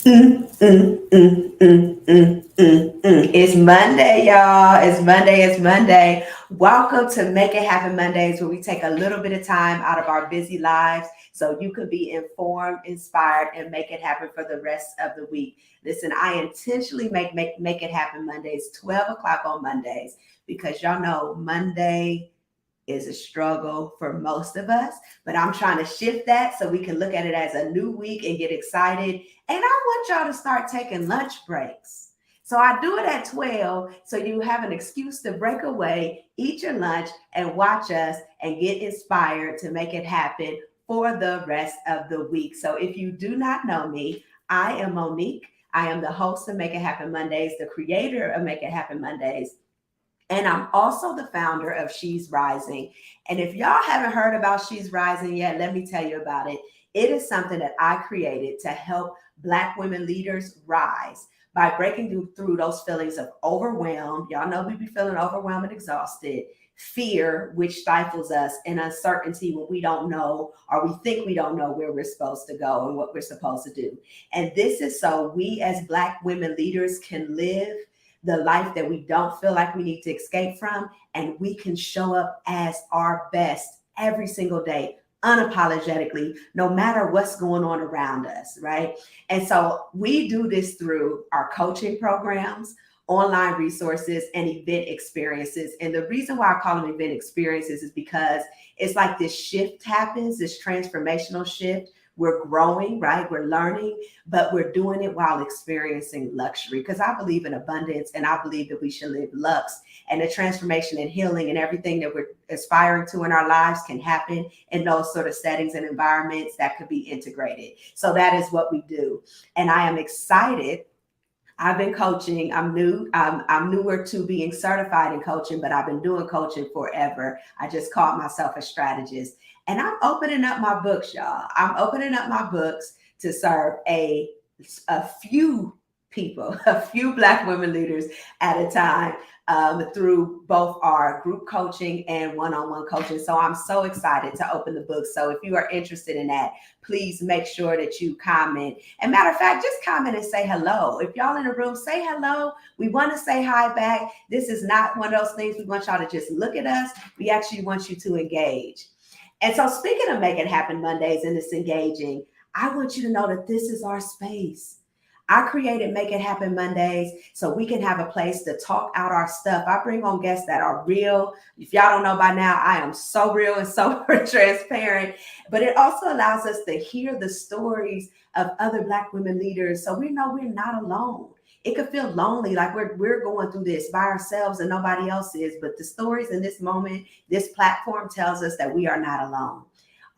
It's Monday, y'all. It's Monday. It's Monday. Welcome to Make It Happen Mondays, where we take a little bit of time out of our busy lives so you could be informed, inspired, and make it happen for the rest of the week. Listen, I intentionally make it happen Mondays, 12 o'clock on Mondays, because y'all know Monday is a struggle for most of us, but I'm trying to shift that so we can look at it as a new week and get excited. And I want y'all to start taking lunch breaks. So I do it at 12 so you have an excuse to break away, eat your lunch, and watch us and get inspired to make it happen for the rest of the week. So if you do not know me, I am Monique. I am the host of Make It Happen Mondays, the creator of Make It Happen Mondays, and I'm also the founder of She's Rising. And if y'all haven't heard about She's Rising yet, let me tell you about it. It is something that I created to help Black women leaders rise by breaking through those feelings of overwhelmed. Y'all know we be feeling overwhelmed and exhausted, fear, which stifles us, and uncertainty when we don't know or we think we don't know where we're supposed to go and what we're supposed to do. And this is so we as Black women leaders can live the life that we don't feel like we need to escape from, and we can show up as our best every single day, unapologetically, no matter what's going on around us, right? And so we do this through our coaching programs, online resources, and event experiences. And the reason why I call them event experiences is because it's like this shift happens, this transformational shift. We're growing, right? We're learning, but we're doing it while experiencing luxury, because I believe in abundance and I believe that we should live lux, and the transformation and healing and everything that we're aspiring to in our lives can happen in those sort of settings and environments that could be integrated. So that is what we do. And I am excited. I've been coaching. I'm new. I'm newer to being certified in coaching, but I've been doing coaching forever. I just called myself a strategist. And I'm opening up my books, y'all. I'm opening up my books to serve a few people, a few Black women leaders at a time, through both our group coaching and one-on-one coaching. So I'm so excited to open the book. So if you are interested in that, please make sure that you comment. And matter of fact, just comment and say hello. If y'all in the room, say hello. We want to say hi back. This is not one of those things we want y'all to just look at us. We actually want you to engage. And so, speaking of Make It Happen Mondays and this engaging, I want you to know that this is our space. I created Make It Happen Mondays so we can have a place to talk out our stuff. I bring on guests that are real. If y'all don't know by now, I am so real and so transparent. But it also allows us to hear the stories of other Black women leaders so we know we're not alone. It could feel lonely, like we're going through this by ourselves and nobody else is. But the stories in this moment, this platform tells us that we are not alone.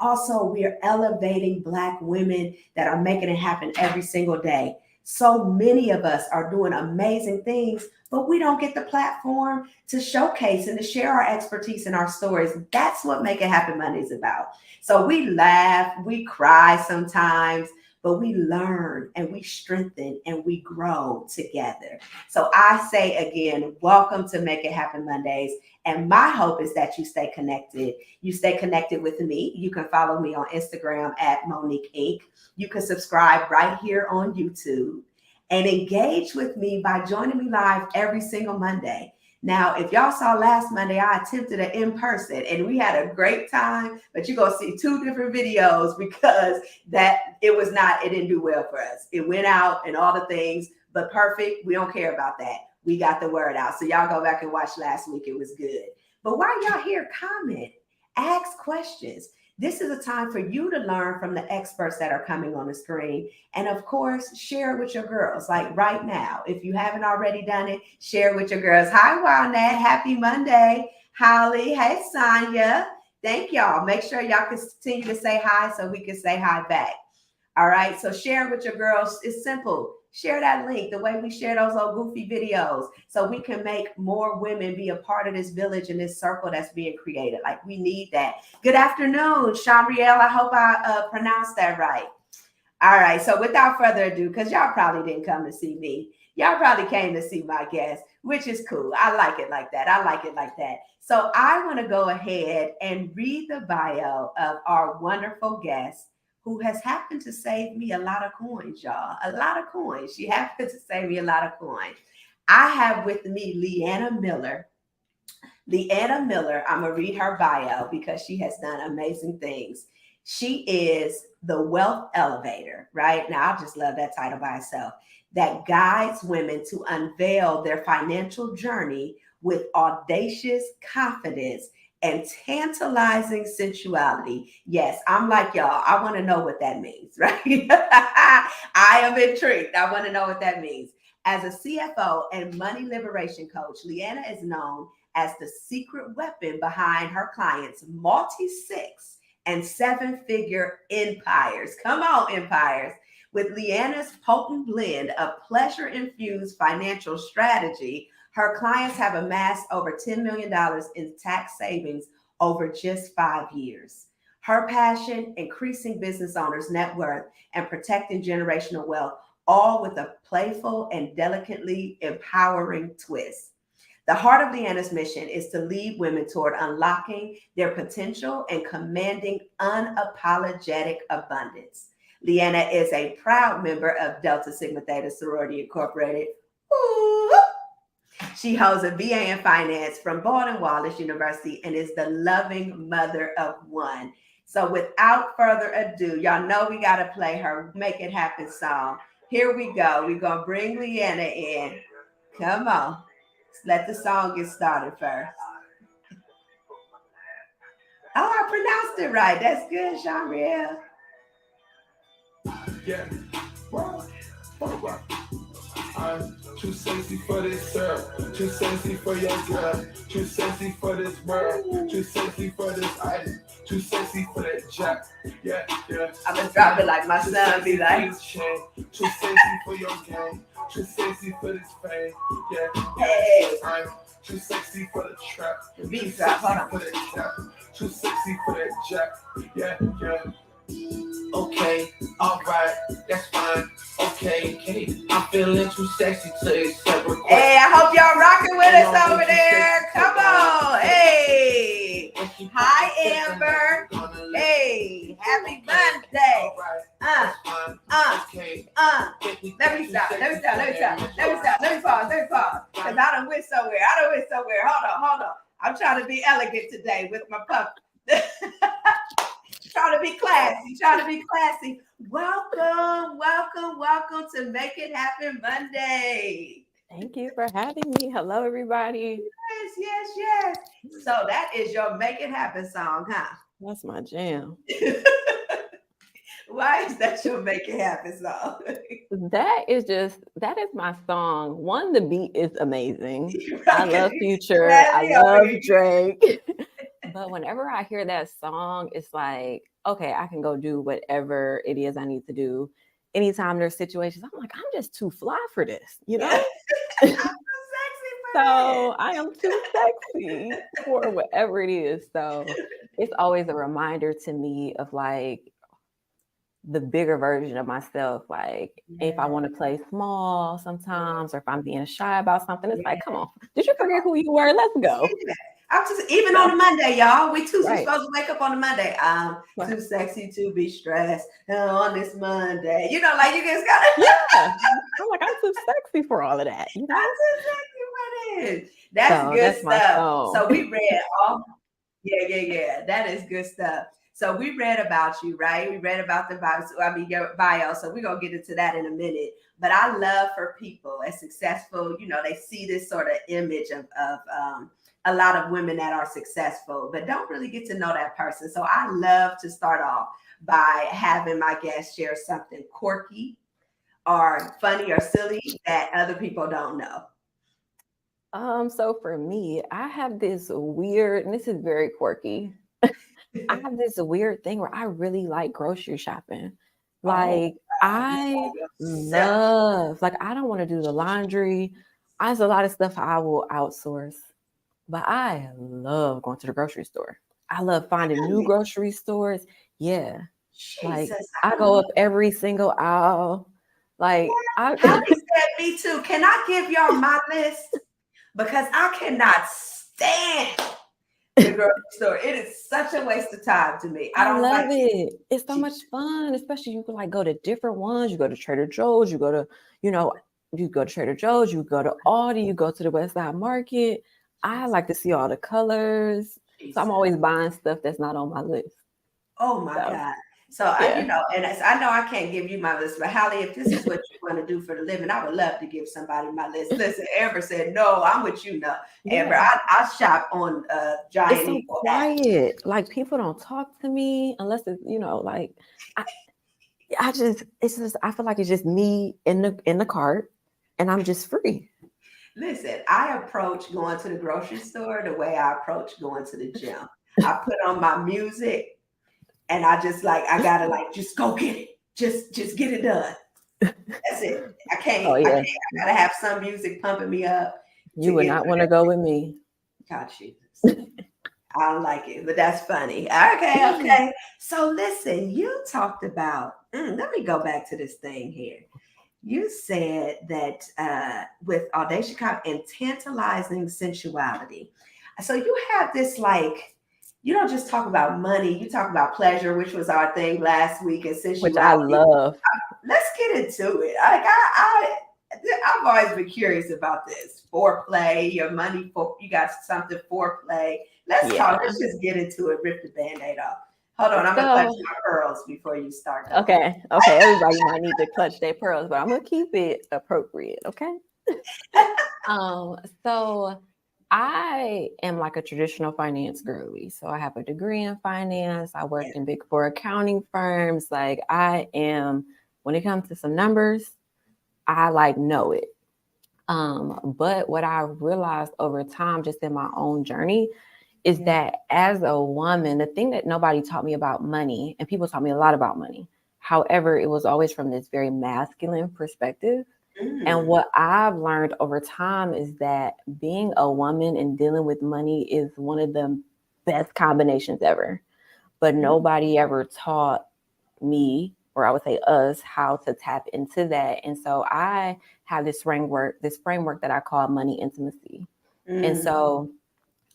Also, we are elevating Black women that are making it happen every single day. So many of us are doing amazing things, but we don't get the platform to showcase and to share our expertise and our stories. That's what Make It Happen Monday is about. So we laugh, we cry sometimes, but we learn and we strengthen and we grow together. So I say again, welcome to Make It Happen Mondays. And my hope is that you stay connected. You stay connected with me. You can follow me on Instagram at Monique Inc. You can subscribe right here on YouTube and engage with me by joining me live every single Monday. Now, if y'all saw last Monday, I attempted it in person and we had a great time, but you're going to see two different videos because it didn't do well for us. It went out and all the things, but perfect. We don't care about that. We got the word out. So y'all go back and watch last week. It was good. But while y'all here, comment, ask questions. This is a time for you to learn from the experts that are coming on the screen. And of course, share it with your girls. Like right now, if you haven't already done it, share it with your girls. Hi, Wildnat. Happy Monday. Holly. Hey, Sonia. Thank y'all. Make sure y'all continue to say hi so we can say hi back. All right. So share it with your girls. It's simple. Share that link the way we share those old goofy videos so we can make more women be a part of this village and this circle that's being created. Like we need that. Good afternoon, Shamriel. I hope I pronounced that right. All right. So without further ado, because y'all probably didn't come to see me. Y'all probably came to see my guest, which is cool. I like it like that. I like it like that. So I want to go ahead and read the bio of our wonderful guest who has happened to save me a lot of coins, y'all. A lot of coins. She happened to save me a lot of coins. I have with me Leanna Miller. Leanna Miller, I'm going to read her bio because she has done amazing things. She is the wealth elevator, right? Now, I just love that title by itself, that guides women to unveil their financial journey with audacious confidence and tantalizing sensuality. Yes, I'm like y'all. I want to know what that means, right? I am intrigued. I want to know what that means. As a CFO and money liberation coach, Leanna is known as the secret weapon behind her clients' multi-six and seven-figure empires. Come on, empires. With Leanna's potent blend of pleasure-infused financial strategy, her clients have amassed over $10 million in tax savings over just 5 years. Her passion, increasing business owners' net worth, and protecting generational wealth, all with a playful and delicately empowering twist. The heart of Leanna's mission is to lead women toward unlocking their potential and commanding unapologetic abundance. Leanna is a proud member of Delta Sigma Theta Sorority Incorporated. Ooh. She holds a BA in finance from Baldwin Wallace University and is the loving mother of one. So without further ado, y'all know we got to play her Make It Happen song. Here we go. We're going to bring Leanna in. Come on. Let the song get started first. Oh, I pronounced it right. That's good, Jean-Riel. Yeah. I'm too sexy for this girl, too sexy for your girl, too sexy for this world, too sexy for this item, too sexy for that jack. Yeah, yeah. I'm gonna drop it like my son be like. Too sexy for your game, too sexy for this fame. Yeah, yeah. Hey. I'm too sexy for the trap, The beat too drop, sexy hold on. for that cap, too sexy for that jack. Yeah, yeah. Okay, alright, that's fine. Okay, I'm feeling too sexy to accept requests. Hey, I hope y'all rocking with us over there. Come on. Hey. Hi, Amber. Hey, happy Monday. Let me stop. Let me pause. Because I done went somewhere. Hold on. I'm trying to be elegant today with my pup. Trying to be classy. Welcome to Make It Happen Monday. Thank you for having me. Hello, everybody. Yes. So that is your Make It Happen song, huh? That's my jam. Why is that your Make It Happen song? That is my song. One, the beat is amazing. Right. I love Future. I love Drake. But whenever I hear that song, it's like, okay, I can go do whatever it is I need to do. Anytime there's situations, I'm like, I'm just too fly for this, you know? I'm too sexy for So I am too sexy for whatever it is. So it's always a reminder to me of like the bigger version of myself. Like if I want to play small sometimes, or if I'm being shy about something, it's like, come on, did you forget who you were? Let's go. I'm just even on a Monday, y'all. We supposed to wake up on a Monday. I'm too sexy to be stressed on this Monday. You know, like you just gotta. Yeah. I'm like, I'm too sexy for all of that. You know? I'm too sexy for this. That's good stuff. So we read all. Yeah. That is good stuff. So we read about you, right? We read about your bio. So we're gonna get into that in a minute. But I love for people as successful, you know, they see this sort of image of a lot of women that are successful, but don't really get to know that person. So I love to start off by having my guests share something quirky or funny or silly that other people don't know. So for me, I have this weird, and this is very quirky. I have this weird thing where I really like grocery shopping. Like I love, like I don't want to do the laundry. There's a lot of stuff I will outsource. But I love going to the grocery store. I love finding new grocery stores. Yeah. Like I go up every single aisle. Like Kelly said me too. Can I give y'all my list? Because I cannot stand The grocery store. It is such a waste of time to me. I I don't love like it. it. It's so much fun, especially you can like go to different ones. You go to Trader Joe's, you go to, you know, you go to Trader Joe's, you go to Aldi, you go to the West Side Market. I like to see all the colors. So I'm Jesus. always buying stuff that's not on my list. Oh my So God. So I, yeah. and I know I can't give you my list, but Hallie, if this is what you want to do for the living, I would love to give somebody my list. Listen, Amber said, no, I'm with you now. Amber, Yeah. I shop on It's Giant so Eagle app. quiet. Like people don't talk to me unless it's, like I, it's just I feel like it's just me in the cart and I'm just free. Listen, I approach going to the grocery store the way I approach going to the gym. I put on my music and I just like I gotta like just go get it. Just get it done. That's it. I Oh can't. I yeah. can't. I gotta have some music pumping me up to You would get not want to go with me. God Jesus. I don't like it, but that's funny. Okay, okay. So listen, you talked about. Let me go back to this thing here. You said that with Audacious Cop and tantalizing sensuality. So you have this like, you don't just talk about money, you talk about pleasure, which was our thing last week, and Which I sensuality. love. Let's get into it. Like I've always been curious about this foreplay. Your money for you got something foreplay. Let's talk. Yeah. Let's just get into it. Rip the band-aid off. Hold on, I'm gonna clutch So my pearls before you start. Going. okay. Everybody might need to clutch their pearls, but I'm gonna keep it appropriate. Okay. So I am like a traditional finance girly. So I have a degree in finance. I worked in big four accounting firms. Like I am, when it comes to some numbers, I like know it. But what I realized over time, just in my own journey, is that as a woman, the thing that nobody taught me about money, and people taught me a lot about money. However, it was always from this very masculine perspective. And what I've learned over time is that being a woman and dealing with money is one of the best combinations ever. But nobody ever taught me, or I would say us, how to tap into that. And so I have this framework that I call money intimacy. And so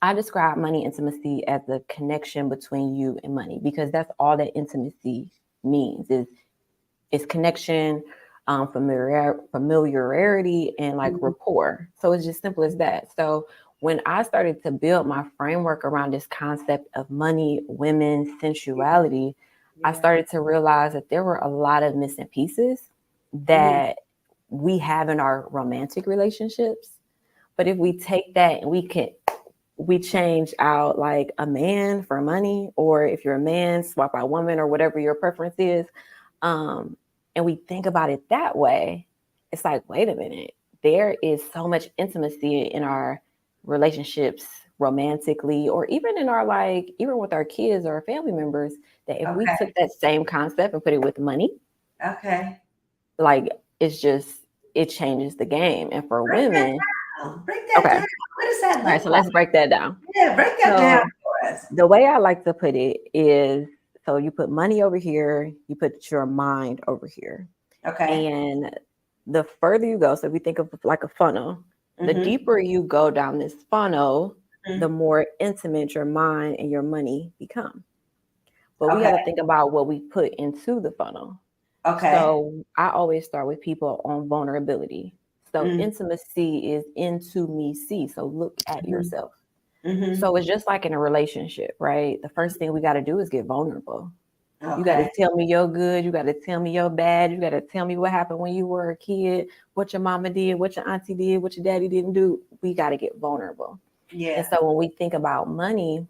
I describe money intimacy as the connection between you and money, because that's all that intimacy means is connection, familiarity, and like rapport. So it's just simple as that. So when I started to build my framework around this concept of money, women, sensuality, I started to realize that there were a lot of missing pieces that we have in our romantic relationships. But if we take that and we change out like a man for money, or if you're a man, swap out woman, or whatever your preference is. And we think about it that way, it's like, wait a minute, there is so much intimacy in our relationships romantically, or even in our even with our kids or our family members, that if we took that same concept and put it with money, like it changes the game. And for women, break that down. What does that look all right, so let's break that down. Yeah, break that down for us. The way I like to put it is, so you put money over here, you put your mind over here. Okay. And the further you go, so if we think of like a funnel, the deeper you go down this funnel, the more intimate your mind and your money become. But we got to think about what we put into the funnel. Okay. So I always start with people on vulnerability. So intimacy is into me see. So look at yourself. So it's just like in a relationship, right? The first thing we got to do is get vulnerable. You got to tell me your good. You got to tell me your bad. You got to tell me what happened when you were a kid, what your mama did, what your auntie did, what your daddy didn't do. We got to get vulnerable. Yeah. And so when we think about money,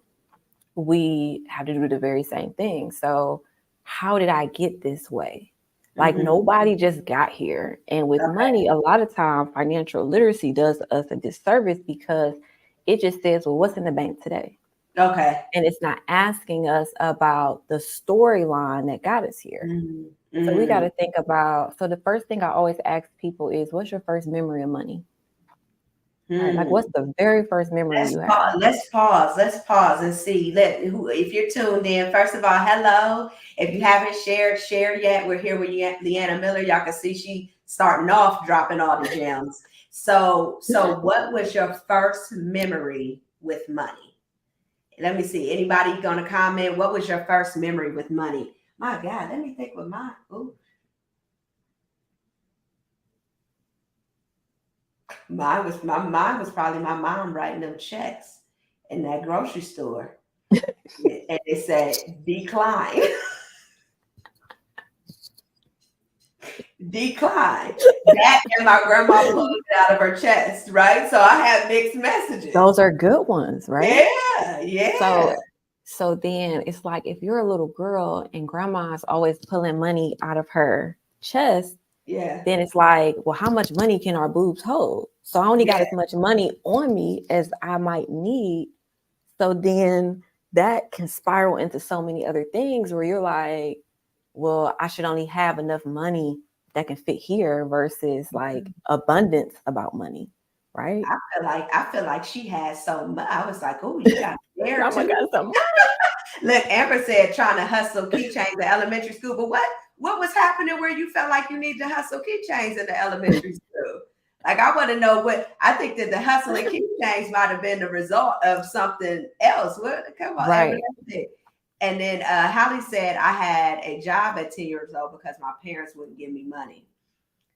we have to do the very same thing. So how did I get this way? Like nobody just got here. And with money, a lot of time financial literacy does us a disservice, because it just says, well, what's in the bank today? Okay. And it's not asking us about the storyline that got us here. So we got to think about, so the first thing I always ask people is, what's your first memory of money? Right, like what's the very first memory you have? Let's pause and see. If you're tuned in, first of all, hello. If you haven't share yet. We're here with Leanna Miller. Y'all can see she starting off dropping all the gems. So what was your first memory with money? Let me see. Anybody gonna comment? What was your first memory with money? My God, let me think with mine. Ooh. Mine was probably my mom writing them checks in that grocery store. And they said decline. Decline. That and my grandma pulled it out of her chest, right? So I have mixed messages. Those are good ones, right? Yeah. So then it's like if you're a little girl and grandma's always pulling money out of her chest, Yeah. then it's like, well, how much money can our boobs hold? So I only got as much money on me as I might need. So then that can spiral into so many other things where you're like, well, I should only have enough money that can fit here versus like abundance about money, right? I feel like she had so much. I was like, oh, you got there Oh my too. God, so Look, Amber said trying to hustle keychains in elementary school, but what was happening where you felt like you need to hustle keychains in the elementary school? Like I want to know what I think that the hustling keychains might have been the result of something else. What come on, right. Amber, and then Hallie said I had a job at 10 years old because my parents wouldn't give me money.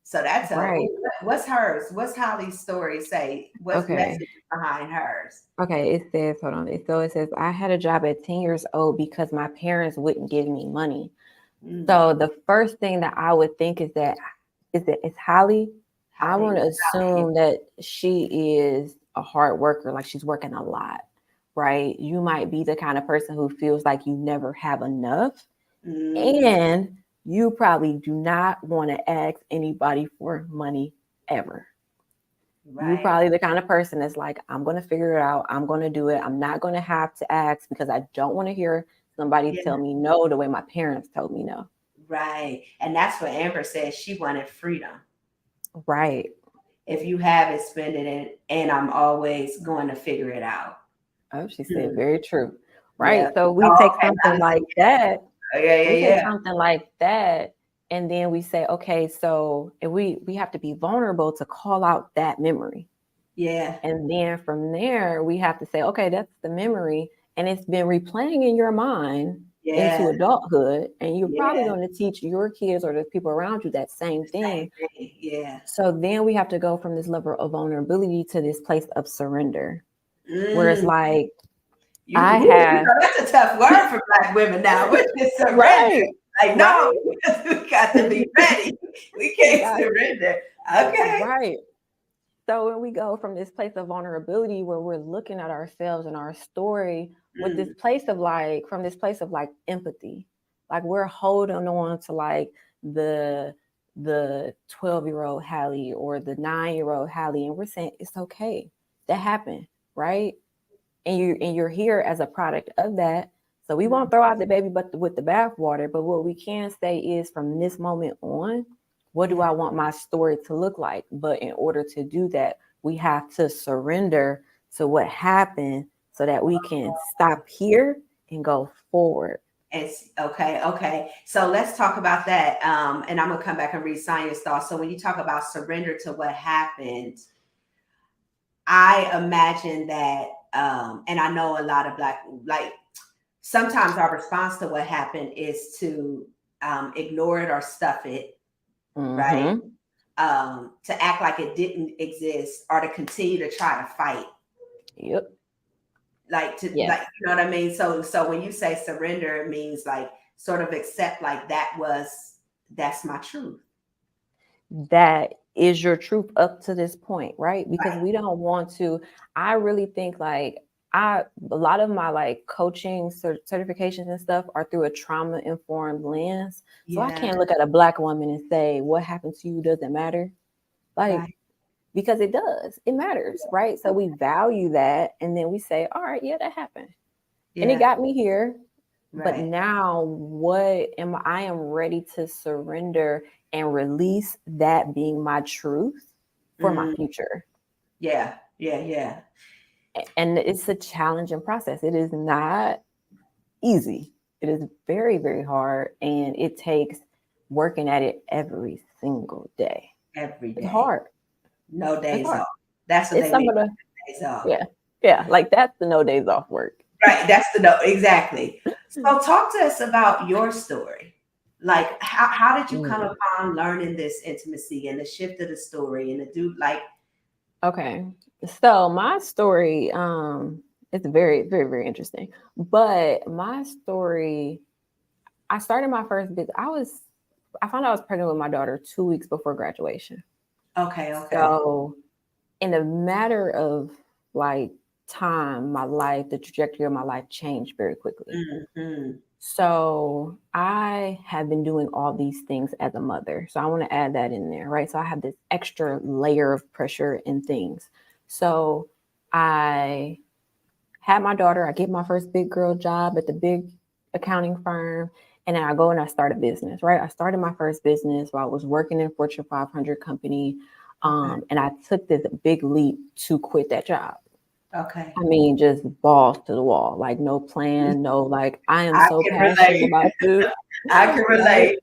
So that's Right. What's hers? What's Hallie's story say? What's Okay. message behind hers? Okay, it says, hold on. So it says, I had a job at 10 years old because my parents wouldn't give me money. So the first thing that I would think is it's Hallie. I want to assume that she is a hard worker, like she's working a lot, right? You might be the kind of person who feels like you never have enough. And you probably do not want to ask anybody for money ever. Right. You're probably the kind of person that's like, I'm going to figure it out. I'm going to do it. I'm not going to have to ask because I don't want to hear somebody tell me no the way my parents told me no. Right. And that's what Amber said. She wanted freedom. Right. If you have it, spend it, and I'm always going to figure it out. Oh, she said very true. Right. Yeah. So we take something like that. We take something like that. And then we say, okay, so we have to be vulnerable to call out that memory. Yeah. And then from there, we have to say, okay, that's the memory. And it's been replaying in your mind into adulthood. And you're probably going to teach your kids or the people around you that same thing. Yeah. So then we have to go from this level of vulnerability to this place of surrender. Where it's like, that's a tough word for Black women now. Which is surrender. Right. Like, no, we got to be ready. We can't surrender. Okay. Right. So when we go from this place of vulnerability where we're looking at ourselves and our story with this place of like, from this place of like empathy, like we're holding on to like the 12-year-old Hallie or the 9-year-old Hallie, and we're saying it's okay. That happened, right? And you're here as a product of that. So we won't throw out the baby with the bathwater, but what we can say is from this moment on, what do I want my story to look like? But in order to do that, we have to surrender to what happened so that we can stop here and go forward. It's okay. So let's talk about that. And I'm gonna come back and read Sonia's thoughts. So when you talk about surrender to what happened, I imagine that, and I know a lot of Black, like sometimes our response to what happened is to ignore it or stuff it, right? To act like it didn't exist or to continue to try to fight. Yep. Like like, you know what I mean? So when you say surrender, it means like sort of accept like that's my truth. That is your truth up to this point, right? Because we don't want to, I really think like a lot of my like coaching certifications and stuff are through a trauma informed lens. So I can't look at a Black woman and say, what happened to you doesn't matter. Like, because it does, it matters, right? So we value that. And then we say, all right, that happened. And it got me here. But now I am ready to surrender and release that being my truth for my future. Yeah. And it's a challenging process. It is not easy. It is very, very hard. And it takes working at it every single day. Every day. It's hard. No days off. That's what it's some of the days off. Yeah. Like that's the no days off work. Right. That's the no. Exactly. So talk to us about your story. Like how did you come Mm. upon learning this intimacy and the shift of the story and the do like Okay. So my story, it's very, very, very interesting. But my story, I started my first business. I found out I was pregnant with my daughter 2 weeks before graduation. okay. So in a matter of like time, the trajectory of my life changed very quickly. Hmm. So I have been doing all these things as a mother. So I want to add that in there, right? So I have this extra layer of pressure and things. So I had my daughter, I get my first big girl job at the big accounting firm, and then I go and I start a business, right? I started my first business while I was working in Fortune 500 company. Okay. And I took this big leap to quit that job. Okay. I mean, just balls to the wall, like no plan, no, like I am I so can passionate relate. about this, I can right? relate.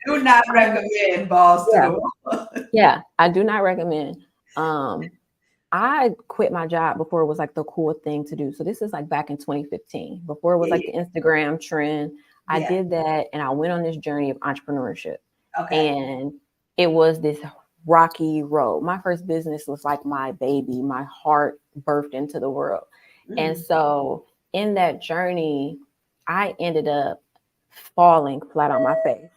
Do not I'm, recommend balls to yeah, the wall. yeah, I do not recommend. Um, I quit my job before it was like the cool thing to do. So this is like back in 2015, before it was Yeah, like the Instagram trend. I yeah. did that and I went on this journey of entrepreneurship. Okay. And it was this rocky road. My first business was like my baby, my heart birthed into the world. And Mm. so in that journey, I ended up falling flat on my face.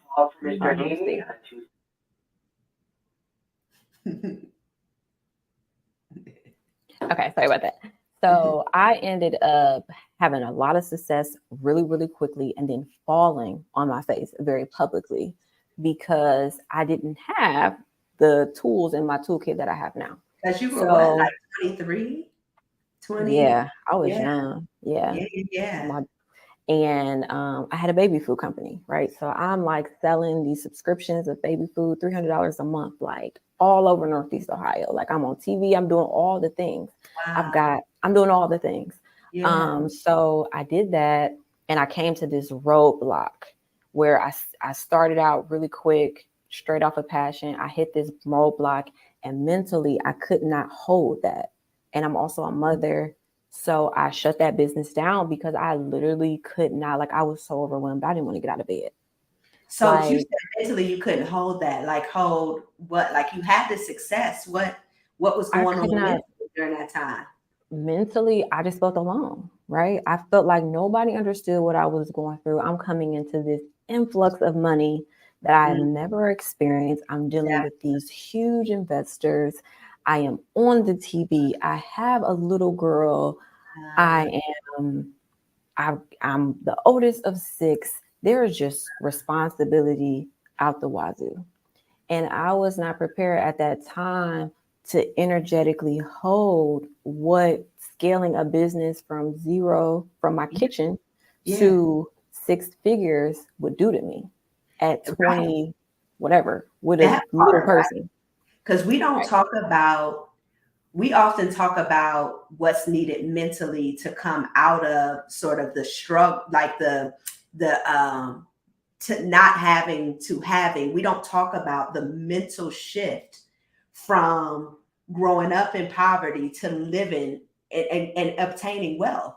Okay, sorry about that. So I ended up having a lot of success really, really quickly and then falling on my face very publicly because I didn't have the tools in my toolkit that I have now. Because you were what, like So 23, 20? yeah, I was Yeah, young. Yeah. yeah. My And I had a baby food company, right? So I'm like selling these subscriptions of baby food, $300 a month, like all over Northeast Ohio. Like I'm on TV, I'm doing all the things. Wow. I'm doing all the things. Yeah. So I did that and I came to this roadblock where I started out really quick, straight off of passion. I hit this roadblock and mentally I could not hold that. And I'm also a mother. So I shut that business down because I literally could not, like, I was so overwhelmed. I didn't want to get out of bed. So you Like, said mentally you couldn't hold that, like hold what, like you had the success. What was I going on could not mentally during that time? mentally, I just felt alone, right? I felt like nobody understood what I was going through. I'm coming into this influx of money that I have Mm, never experienced. I'm dealing yeah. with these huge investors. I am on the TV. I have a little girl. Uh, I am I'm the oldest of six. There is just responsibility out the wazoo. And I was not prepared at that time to energetically hold what scaling a business from zero, from my yeah, kitchen yeah. to six figures would do to me at Right. 20, whatever, with a That little part, right? person. Because Right. we often talk about what's needed mentally to come out of sort of the struggle, like the to not having to having. We don't talk about the mental shift from growing up in poverty to living and obtaining wealth.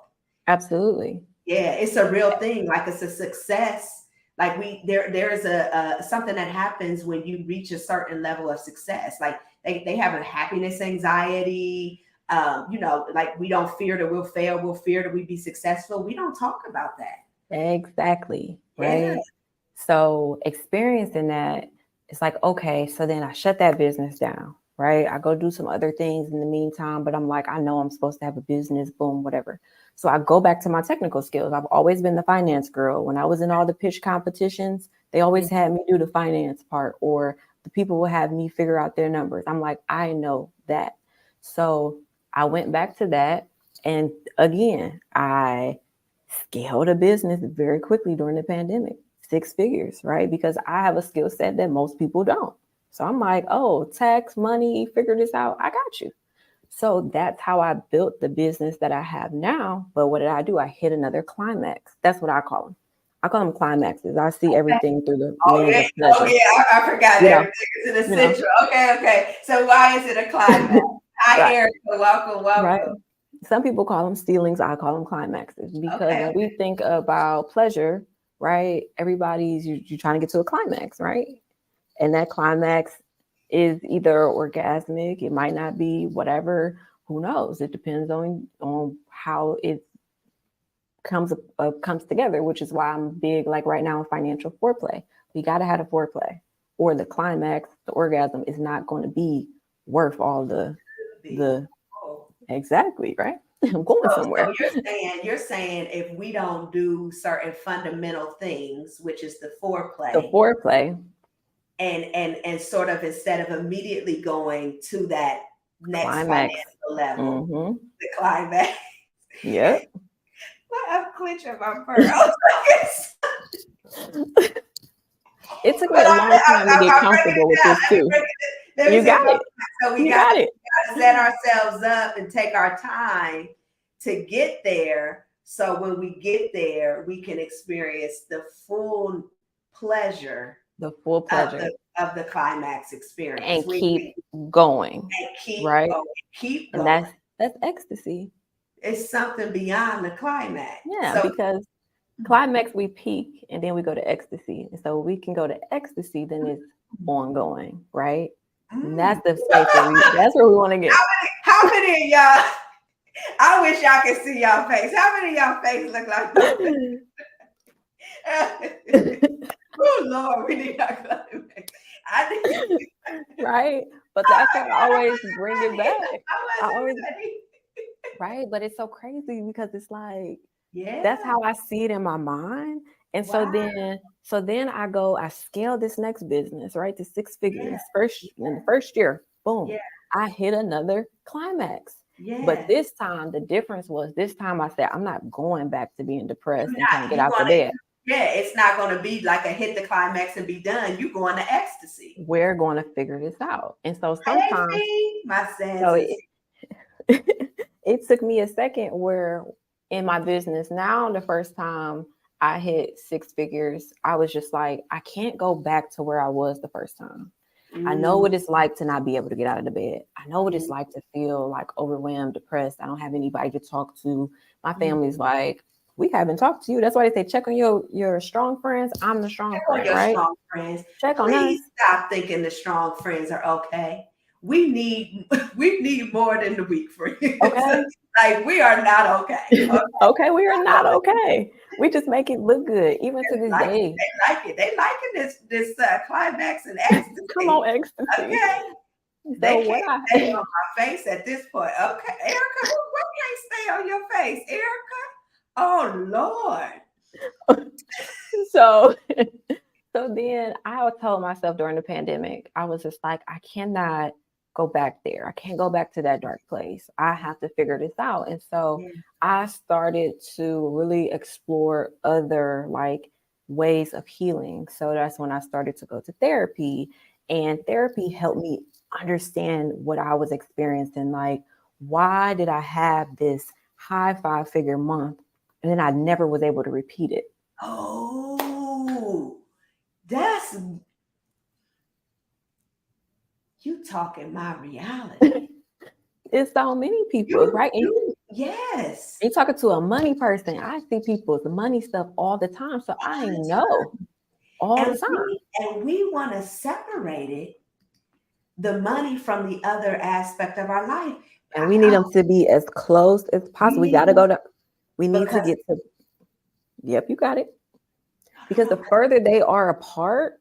Absolutely. Yeah, it's a real thing. Like it's a success. Like there is a something that happens when you reach a certain level of success. Like they have a happiness anxiety. Like we don't fear that we'll fail. We'll fear that we be successful. We don't talk about that. Exactly. Yeah. Right. So experiencing that, it's like, okay, so then I shut that business down, right? I go do some other things in the meantime, but I'm like, I know I'm supposed to have a business, boom, whatever. So I go back to my technical skills. I've always been the finance girl. When I was in all the pitch competitions, they always had me do the finance part, or the people will have me figure out their numbers. I'm like, I know that. So I went back to that. And again, I scaled a business very quickly during the pandemic, six figures, right? Because I have a skill set that most people don't. So I'm like, oh, tax, money, figure this out. I got you. So that's how I built the business that I have now. But what did I do? I hit another climax. That's what I call them. I call them climaxes. I see everything through the Oh lens yeah. of Oh pleasure. yeah. I forgot You know, everything is an you know, essential. Okay. Okay. So why is it a climax? Hi, right, Erica. Welcome. right. Welcome. some people call them ceilings, I call them climaxes, because Okay. when we think about pleasure, right, everybody's you're trying to get to a climax, right? And that climax is either orgasmic, it might not be, whatever, who knows? It depends on how it comes together, which is why I'm big, like right now, in financial foreplay. We got to have a foreplay, or the climax, the orgasm is not going to be worth all the Oh. exactly, right. I'm going So somewhere. you're saying if we don't do certain fundamental things, which is the The foreplay, foreplay, and sort of instead of immediately going to that next climax. financial level, Hmm. the climax. Yep. I'm clenching my pearls. It took me But a long time to get I'm breaking comfortable it with down. this too. Let me You see if got it. so we You got got to it. set ourselves up and take our time to get there. So when we get there, we can experience the full pleasure The full pleasure of the climax experience. and keep going, And keep right? going, keep And going. that's ecstasy. It's something beyond the climax. Yeah, So because climax we peak and then we go to ecstasy. And so we can go to ecstasy, then it's ongoing, right? And that's the space that's where we want to get. How many of y'all? I wish y'all could see y'all face. How many of y'all face look like oh Lord, we need our climax. Right? But that's why I always bring it back. I wasn't ready. Right? But it's so crazy because it's like, Yeah. that's how I see it in my mind. And Wow. so then I scale this next business, right? To 6 figures. In the first year, boom, Yeah. I hit another climax. Yeah. But this time, the difference was this time I said, I'm not going back to being depressed and trying to get You out the wanna- bed. Yeah, it's not going to be like a hit the climax and be done. You're going to ecstasy. We're going to figure this out. And so sometimes, my sense so it took me a second where in my business now, the first time I hit 6 figures, I was just like, I can't go back to where I was the first time. I know what it's like to not be able to get out of the bed. I know what it's like to feel like overwhelmed, depressed. I don't have anybody to talk to. My family's like, we haven't talked to you. That's why they say check on your strong friends. I'm the strong friend, your right? strong friends. Check on us. Please stop thinking the strong friends are okay. We need more than the weak friends. Okay. Like we are not okay. Okay, we are not okay. We just make it look good, even to this day. They like it. They liking this climax and ecstasy. Come on, ecstasy. Okay. So They can't stay on my face at this point. Okay, Erica, what can't stay on your face, Erica? Oh Lord. So then I told myself during the pandemic, I was just like, I cannot go back there. I can't go back to that dark place. I have to figure this out. And so I started to really explore other like ways of healing. So that's when I started to go to therapy, and therapy helped me understand what I was experiencing. Like, why did I have this high 5-figure month and then I never was able to repeat it? Oh, that's you talking my reality. It's so many people, right? Yes. And talking to a money person, I see people's money stuff all the time. So I know all the time. And we want to separate it, the money from the other aspect of our life. And we need them to be as close as possible. We need to get to, yep, you got it. Because the further they are apart,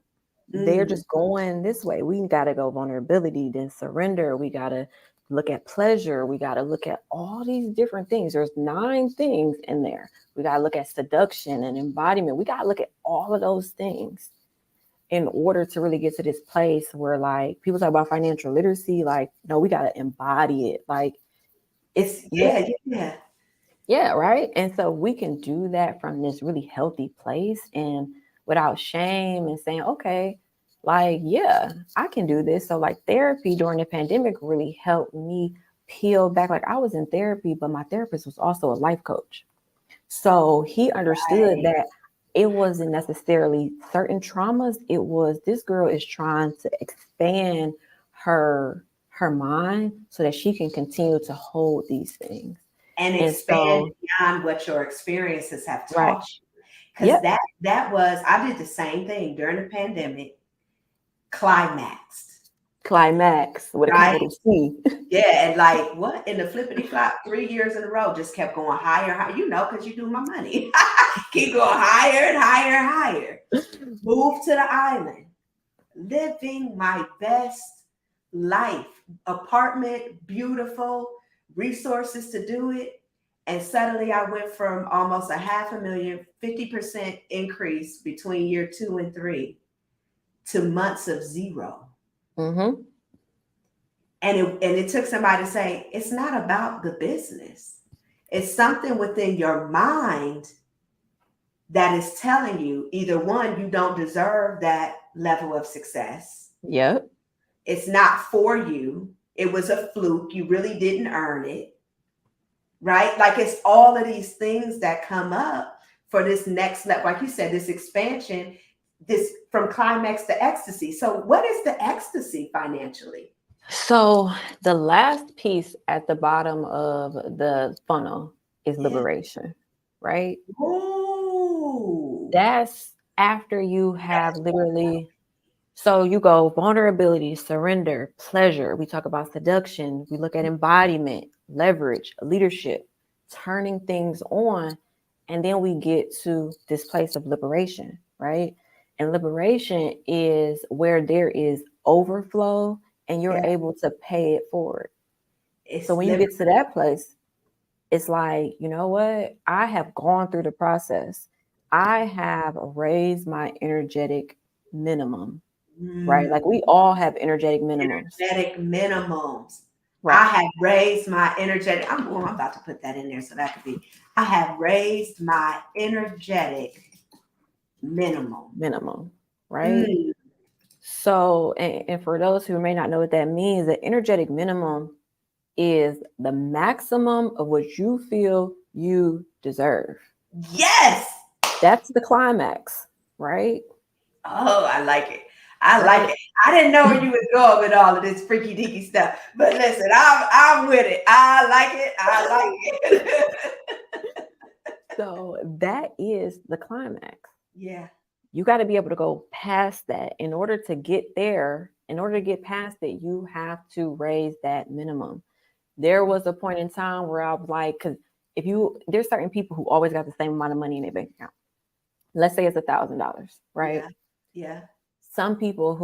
they're just going this way. We got to go vulnerability, then surrender. We got to look at pleasure. We got to look at all these different things. There's 9 things in there. We got to look at seduction and embodiment. We got to look at all of those things in order to really get to this place where like people talk about financial literacy. Like, no, we got to embody it. Like it's yeah, right. And so we can do that from this really healthy place and without shame and saying, okay, like, yeah, I can do this. So like therapy during the pandemic really helped me peel back. Like I was in therapy, but my therapist was also a life coach. So he understood that it wasn't necessarily certain traumas. It was this girl is trying to expand her mind so that she can continue to hold these things. and And expand so, beyond what your experiences have right. taught you. Because Yep. that was, I did the same thing during the pandemic, climaxed, Climax with a right? capital C. Yeah, and like what in the flippity flop 3 years in a row just kept going higher, higher, because you do my money. Keep going higher and higher and higher. Move to the island, living my best life. Apartment, beautiful, resources to do it. And suddenly I went from almost a 500,000, 50% increase between year 2 and 3 to months of zero. Mm-hmm. And it took somebody to say, it's not about the business. It's something within your mind that is telling you either one, you don't deserve that level of success. Yep. It's not for you. It was a fluke. You really didn't earn it. Right? Like it's all of these things that come up for this next level. Like you said, this expansion, this from climax to ecstasy. So what is the ecstasy financially? So the last piece at the bottom of the funnel is liberation, right? Ooh. That's after you have literally, so you go vulnerability, surrender, pleasure. We talk about seduction. We look at embodiment, leverage, leadership, turning things on. And then we get to this place of liberation, right? And liberation is where there is overflow and you're Yeah. able to pay it forward. It's So when you get to that place, it's like, you know what? I have gone through the process. I have raised my energetic minimum, right? Like we all have energetic minimums. energetic minimums. Right. I have raised my energetic. I'm about to put that in there so that could be. I have raised my energetic minimum. Right? So, and for those who may not know what that means, the energetic minimum is the maximum of what you feel you deserve. Yes. That's the climax, right? Oh, I like it. I like it. I didn't know where you was going with all of this freaky deaky stuff, but listen, I'm with it. I like it. I like it. So that is the climax. Yeah. You got to be able to go past that. In order to get there, in order to get past it, you have to raise that minimum. There was a point in time where I was like, because there's certain people who always got the same amount of money in their bank account. Let's say it's $1,000, right? Yeah. Some people,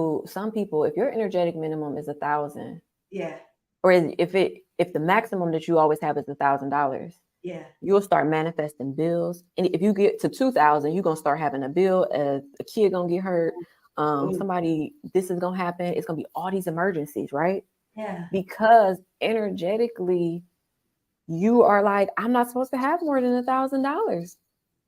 if your energetic minimum is 1,000, yeah, or if the maximum that you always have is $1,000, yeah, you'll start manifesting bills. And if you get to 2,000, you're gonna start having a bill. A kid gonna get hurt. Somebody, this is gonna happen. It's gonna be all these emergencies, right? Yeah. Because energetically, you are like, I'm not supposed to have more than $1,000.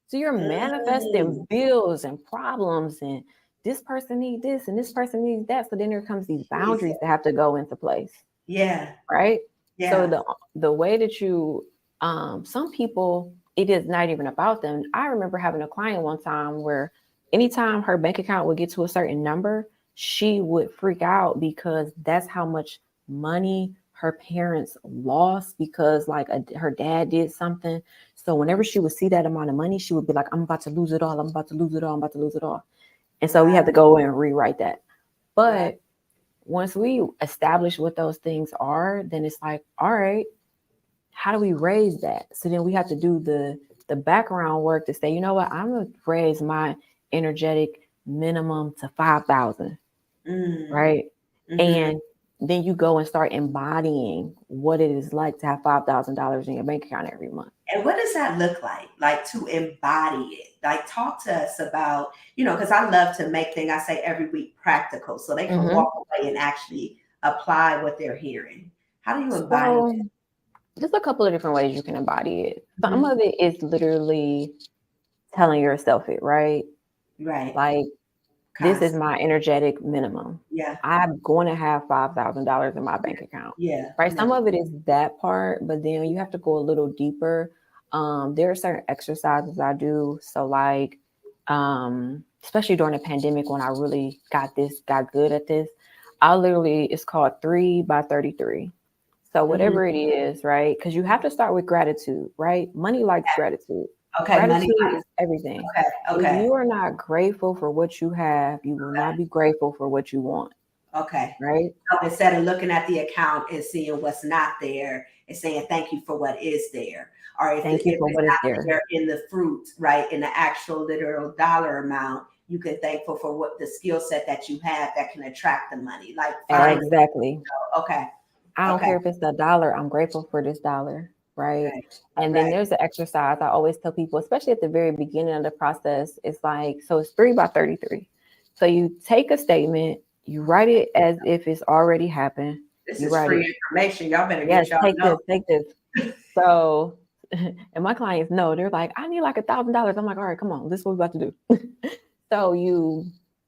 So you're manifesting bills and problems, and this person needs this and this person needs that. So then there comes these boundaries that have to go into place. Yeah. Right. Yeah. So the way that you, some people, it is not even about them. I remember having a client one time where anytime her bank account would get to a certain number, she would freak out because that's how much money her parents lost because her dad did something. So whenever she would see that amount of money, she would be like, I'm about to lose it all. I'm about to lose it all. I'm about to lose it all. And so we had to go and rewrite that. But once we establish what those things are, then it's like, all right, how do we raise that? So then we have to do the background work to say, you know what, I'm going to raise my energetic minimum to 5,000, right? Mm-hmm. And then you go and start embodying what it is like to have $5,000 in your bank account every month. And what does that look like? Like to embody it? Like talk to us about, because I love to make things, I say every week, practical so they can walk away and actually apply what they're hearing. How do you embody it? There's a couple of different ways you can embody it. Some of it is literally telling yourself it, right? Right. Like, this is my energetic minimum. Yeah. I'm going to have $5,000 in my bank account. Yeah. Right. Some of it is that part, but then you have to go a little deeper. There are certain exercises I do. So like, especially during the pandemic when I really got good at this, it's called 3 by 33. So whatever it is, right? Because you have to start with gratitude, right? Money likes gratitude. Okay, money. Gratitude is everything. Okay, If okay, you are not grateful for what you have, you will not be grateful for what you want, okay. right? So instead of looking at the account and seeing what's not there and saying thank you for what is there, or if Thank you for it's what is not there. there in the fruit, right, in the actual literal dollar amount, you can thankful for what the skill set that you have that can attract the money. Like, find, Exactly. okay, I don't okay, care if it's a dollar, I'm grateful for this dollar, right? right, And then right. there's the exercise I always tell people, especially at the very beginning of the process. It's like, so it's 3 by 33. So you take a statement, you write it as if it's already happened. This You is write it, free information. Y'all better yes, get y'all take this, notes. take this. So, and my clients know, they're like, I need like $1,000. I'm like, all right, come on, this is what we're about to do. So you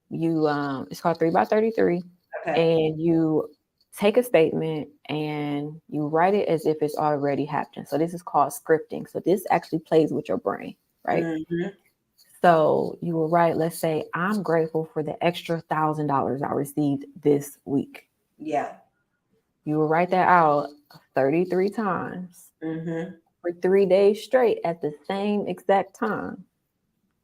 it's called 3 by 33, Okay. and you take a statement and you write it as if it's already happened. So this is called scripting. So this actually plays with your brain, right? Mm-hmm. So you will write, let's say, I'm grateful for the extra $1,000 I received this week. Yeah. You will write that out 33 times Mm-hmm. for 3 days straight at the same exact time.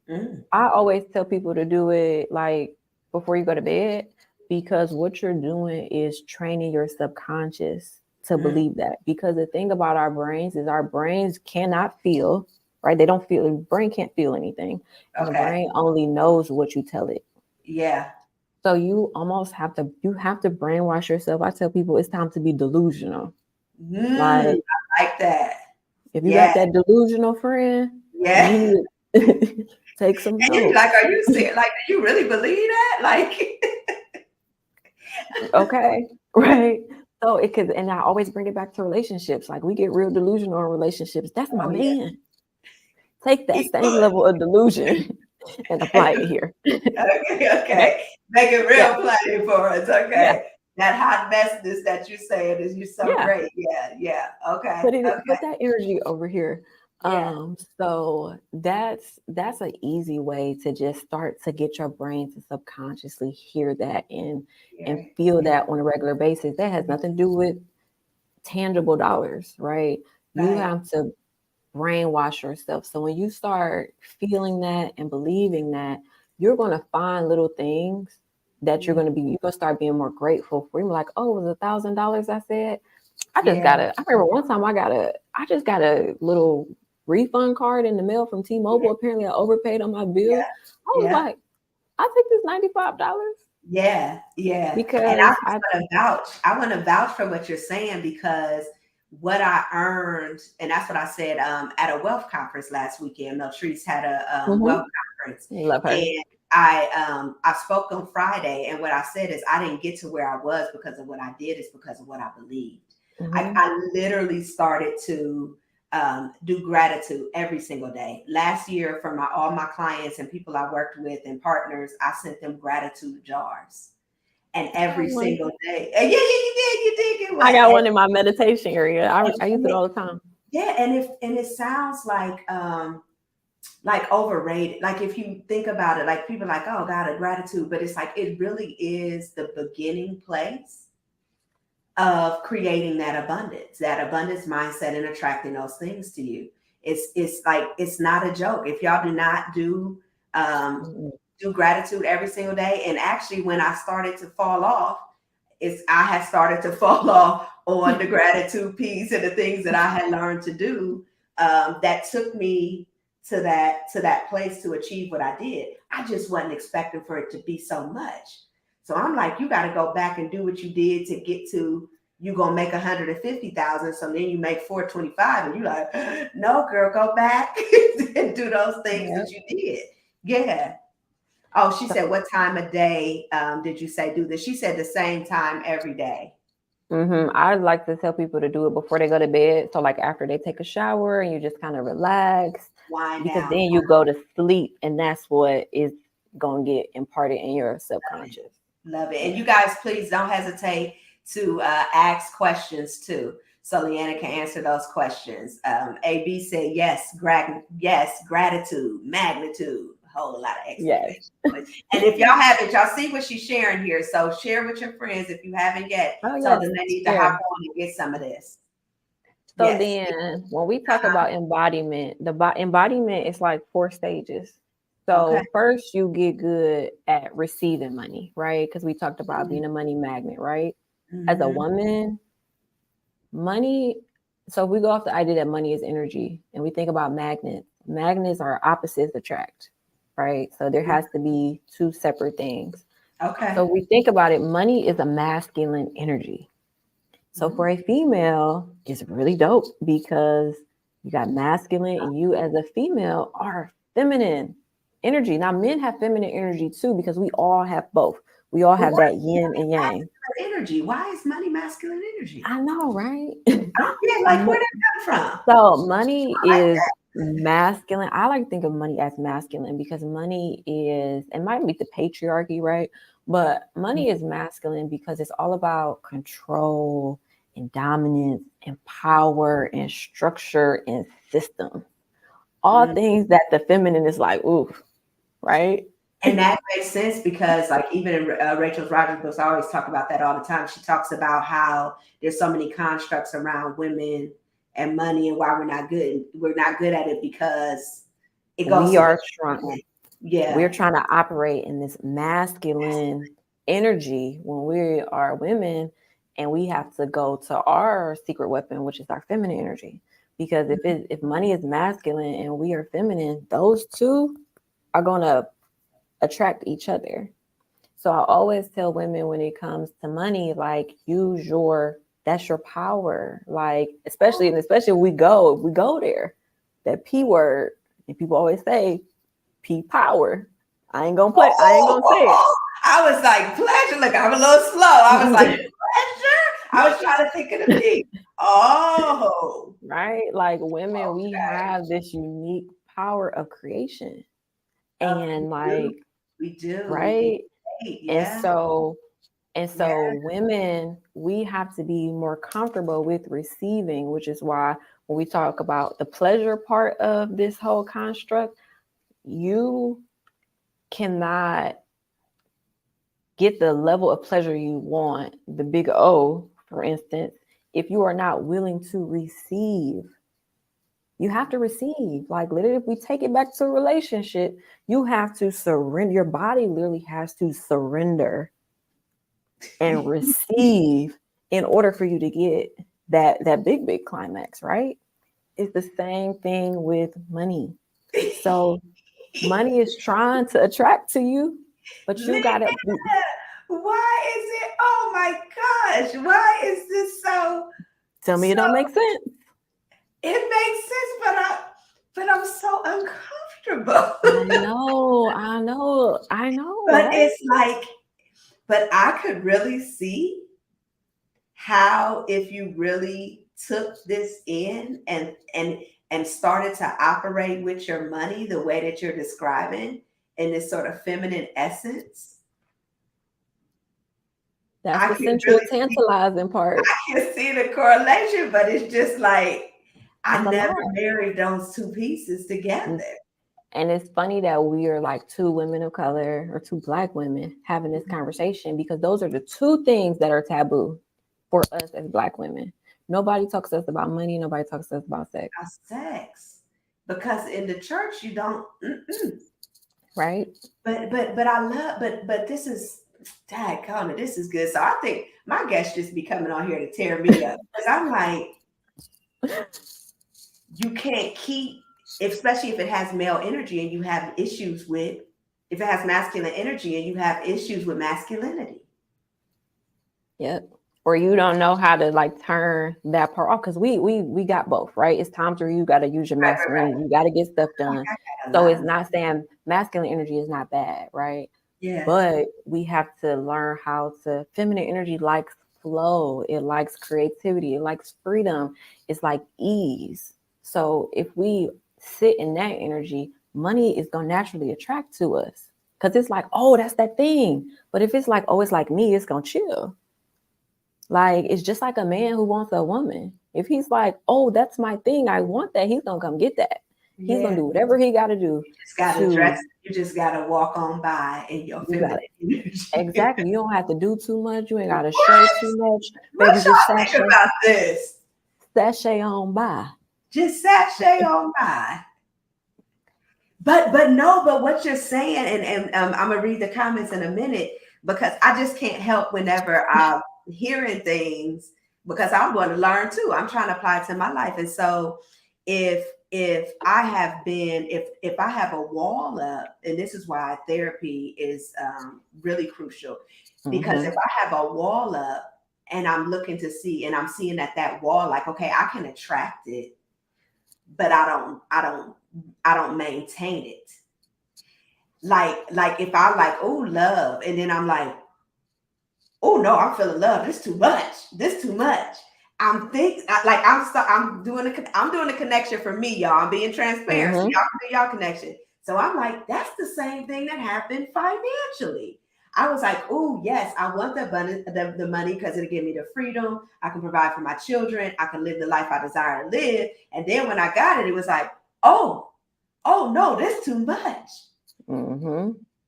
Mm. I always tell people to do it like before you go to bed, because what you're doing is training your subconscious to believe that. Because the thing about our brains is our brains cannot feel, right? They don't feel, the brain can't feel anything. And the Okay. brain only knows what you tell it. Yeah. So you almost have to brainwash yourself. I tell people it's time to be delusional. Like, I like that. if you Yeah. got that delusional friend, Yeah. you need to take some And you're notes. like, are you serious? Like, do you really believe that? Like, Okay, right. So it could, and I always bring it back to relationships. Like, we get real delusional in relationships. That's my oh yeah. man. Take that He same good. level of delusion and apply it here. Okay, Okay. okay. Make it Yeah. real plain for us. Okay. Yeah. That hot messiness that you're saying is you're so Yeah. great. Yeah, yeah. Okay. Okay. Put that energy over here. Yeah. So that's an easy way to just start to get your brain to subconsciously hear that and Yeah. feel that on a regular basis. That has nothing to do with tangible dollars, right? You Right. have to brainwash yourself. So when you start feeling that and believing that, you're going to find little things that you're going to start being more grateful for. You're like, oh, it was $1,000 I said. I remember one time I just got a little refund card in the mail from T-Mobile. Apparently I overpaid on my bill. Yeah. I was like, I take this $95 Yeah, yeah. And because I want to vouch for what you're saying, because what I earned, and that's what I said at a wealth conference last weekend. Latrice had a wealth conference, love her. and I spoke on Friday, and what I said is I didn't get to where I was because of what I did, it's because of what I believed. I literally started to do gratitude every single day. Last year, for all my clients and people I worked with and partners, I sent them gratitude jars. And every single day, yeah, you did get one. I got one in my meditation area. I use it all the time. Yeah, and it sounds like overrated. Like, if you think about it, like, people are like, oh God, a gratitude, but it's like it really is the beginning place of creating that abundance mindset and attracting those things to you. It's like, it's not a joke. If y'all do not do gratitude every single day, and actually when I started to fall off, I had started to fall off on the gratitude piece and the things that I had learned to do, that took me to that place to achieve what I did. I just wasn't expecting for it to be so much. So I'm like, you got to go back and do what you did to get to, you gonna make 150,000. So then you make 425, and you're like, no, girl, go back and do those things that you did. Yeah. Oh, she said, what time of day did you say do this? She said the same time every day. I like to tell people to do it before they go to bed. So like after they take a shower and you just kind of relax, because then you go to sleep, and that's what is going to get imparted in your subconscious. Love it. And you guys, please don't hesitate to ask questions too, so Leanna can answer those questions. AB said yes, gratitude, magnitude. whole lot of Yes. expectations. And if y'all haven't, y'all see what she's sharing here. So share with your friends if you haven't yet. Oh, So yes. then they need to hop on and get some of this. So Yes. then when we talk about embodiment, embodiment is like 4 stages. So Okay. first you get good at receiving money, right? Because we talked about Mhm. being a money magnet, right? As a Mhm. woman, money, so if we go off the idea that money is energy and we think about magnets are opposites attract, right? So there has to be 2 separate things. Okay. So we think about it, money is a masculine energy. So for a female, it's really dope because you got masculine and you as a female are feminine energy. Now men have feminine energy too because we all have both. We all have that yin and yang. Energy. Why is money masculine energy? I know, right? Yeah, like where did it come from? So money is masculine. I like to think of money as masculine because money is, it might be the patriarchy, right? But money is masculine because it's all about control and dominance and power and structure and system. All things that the feminine is like, ooh, right? And that makes sense because, like, even in Rachel Rogers' books, I always talk about that all the time. She talks about how there's so many constructs around women and money and why we're not good. We're not good at it because it goes. We're trying to operate in this masculine energy when we are women, and we have to go to our secret weapon, which is our feminine energy. Because if money is masculine and we are feminine, those 2 are going to attract each other. So I always tell women when it comes to money, like that's your power. Like, especially when we go there, that P word, and people always say P power. I ain't gonna say it. I was like, pleasure. Look, I'm a little slow. I was like, pleasure. I was trying to think of the P. Oh, right. Like women, we have this unique power of creation. And we do. Right. Yeah. And so women, we have to be more comfortable with receiving, which is why when we talk about the pleasure part of this whole construct, you cannot get the level of pleasure you want, the big O, for instance, if you are not willing to receive. You have to receive. Like, literally, if we take it back to a relationship, you have to surrender. Your body literally has to surrender and receive in order for you to get that big climax, right? It's the same thing with money. So money is trying to attract to you, but you gotta. Why is it? Oh my gosh! Why is this so? Tell me it don't make sense. It makes sense, but I'm so uncomfortable. I know. But right? it's like, but I could really see how if you really took this in and started to operate with your money the way that you're describing in this sort of feminine essence. That's the central tantalizing part. I can see the correlation, but it's just like I never married those 2 pieces together. And it's funny that we are like 2 women of color or 2 Black women having this conversation because those are the 2 things that are taboo for us as Black women. Nobody talks to us about money. Nobody talks to us about sex. Because in the church you don't. Right. But I love. But this is. Dad, Connor, this is good. So I think my guests just be coming on here to tear me up because I'm like, you can't keep, especially if it has male energy and you have issues with, if it has masculine energy and you have issues with masculinity. Yep. Or you don't know how to like turn that part off because we got both, right? It's times where you got to use your masculinity. Right. You got to get stuff done. So it's not saying masculine energy is not bad, right? Yeah. But we have to learn how to, feminine energy likes flow. It likes creativity. It likes freedom. It's like ease. So if we sit in that energy, money is going to naturally attract to us because it's like, oh, that's that thing. But if it's like, oh, it's like me, it's going to chill. Like, it's just like a man who wants a woman. If he's like, oh, that's my thing, I want that, he's going to come get that. He's gonna Yeah. do whatever he got to do Just gotta to dress. You just gotta walk on by in your you got feminine energy. exactly. You don't have to do too much. You ain't got to show too much, What baby. Just y'all think about this? sashay on by. Just sashay on by. But what you're saying, and I'm gonna read the comments in a minute because I just can't help whenever I'm hearing things because I'm going to learn too. I'm trying to apply it to my life, and so if I have been if I have a wall up, and this is why therapy is really crucial because if I have a wall up and I'm looking to see and I'm seeing that wall, like okay, I can attract it, but I don't maintain it. Like if I like, oh, love, and then I'm like, oh no, I'm feeling love. This too much. This too much. I'm doing a connection for me, y'all. I'm being transparent. So y'all can do y'all connection. So I'm like, that's the same thing that happened financially. I was like, oh yes, I want the money because it'll give me the freedom. I can provide for my children. I can live the life I desire to live. And then when I got it, it was like, oh no, this too much.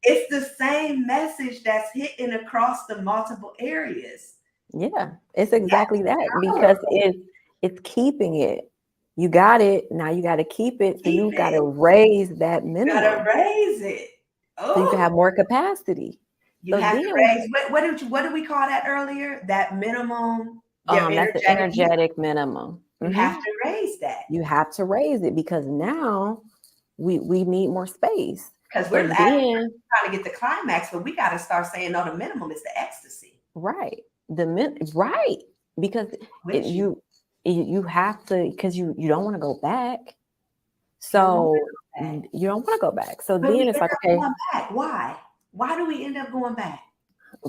It's the same message that's hitting across the multiple areas. Yeah, it's exactly that because it's keeping it. You got it. Now you got to keep it. So you got to raise that minimum. You got to raise it. Oh. So you can have more capacity. You have to raise. What did we call that earlier? That minimum. That's the energetic minimum. You have to raise that. You have to raise it because now we need more space. Because we're trying to get the climax, but we got to start saying, no, the minimum is the ecstasy. Right. Right. Because you have to, because you don't want to go back. So you don't want to go back. So then it's like, okay. Going back. Why? Why do we end up going back?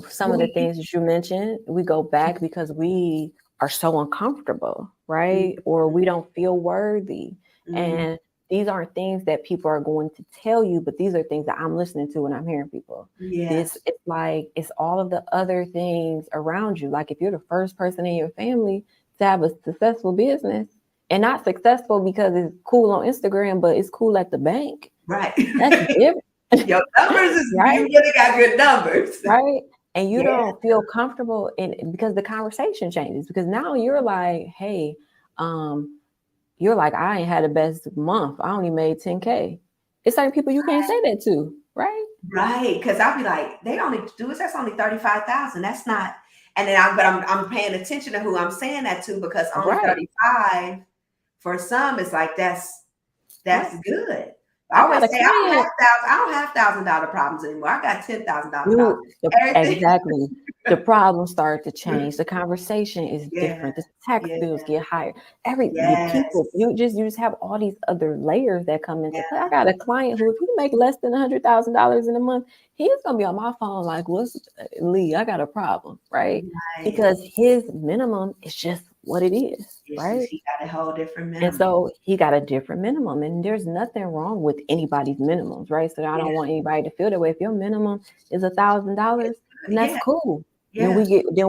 Some of the things that you mentioned, we go back because we are so uncomfortable, right? Or we don't feel worthy. And these aren't things that people are going to tell you, but these are things that I'm listening to when I'm hearing people. It's like, it's all of the other things around you. Like if you're the first person in your family to have a successful business, and not successful because it's cool on Instagram, but it's cool at the bank. Right. That's different. Your numbers is right. You really got good numbers. Right. And you don't feel comfortable because the conversation changes because now you're like, hey, you're like, I ain't had the best month. I only made 10K. It's certain people you can't say that to, right? Right. Because I'll be like, they only do it. That's only 35,000. That's not. And then I'm paying attention to who I'm saying that to because only 35 for some is like that's good. I always say I don't have $1,000 problems anymore. I got $10,000 problems. Exactly. The problems start to change. The conversation is different. The tax bills get higher. People, you just have all these other layers that come into play. I got a client who, if he make less than $100,000 in a month, he's gonna be on my phone like, "What's Lee? I got a problem," right? Because his minimum is just what it is, right? He got a whole different minimum. And so he got a different minimum, and there's nothing wrong with anybody's minimums, right? So I don't want anybody to feel that way. If your minimum is $1,000, then that's cool. Then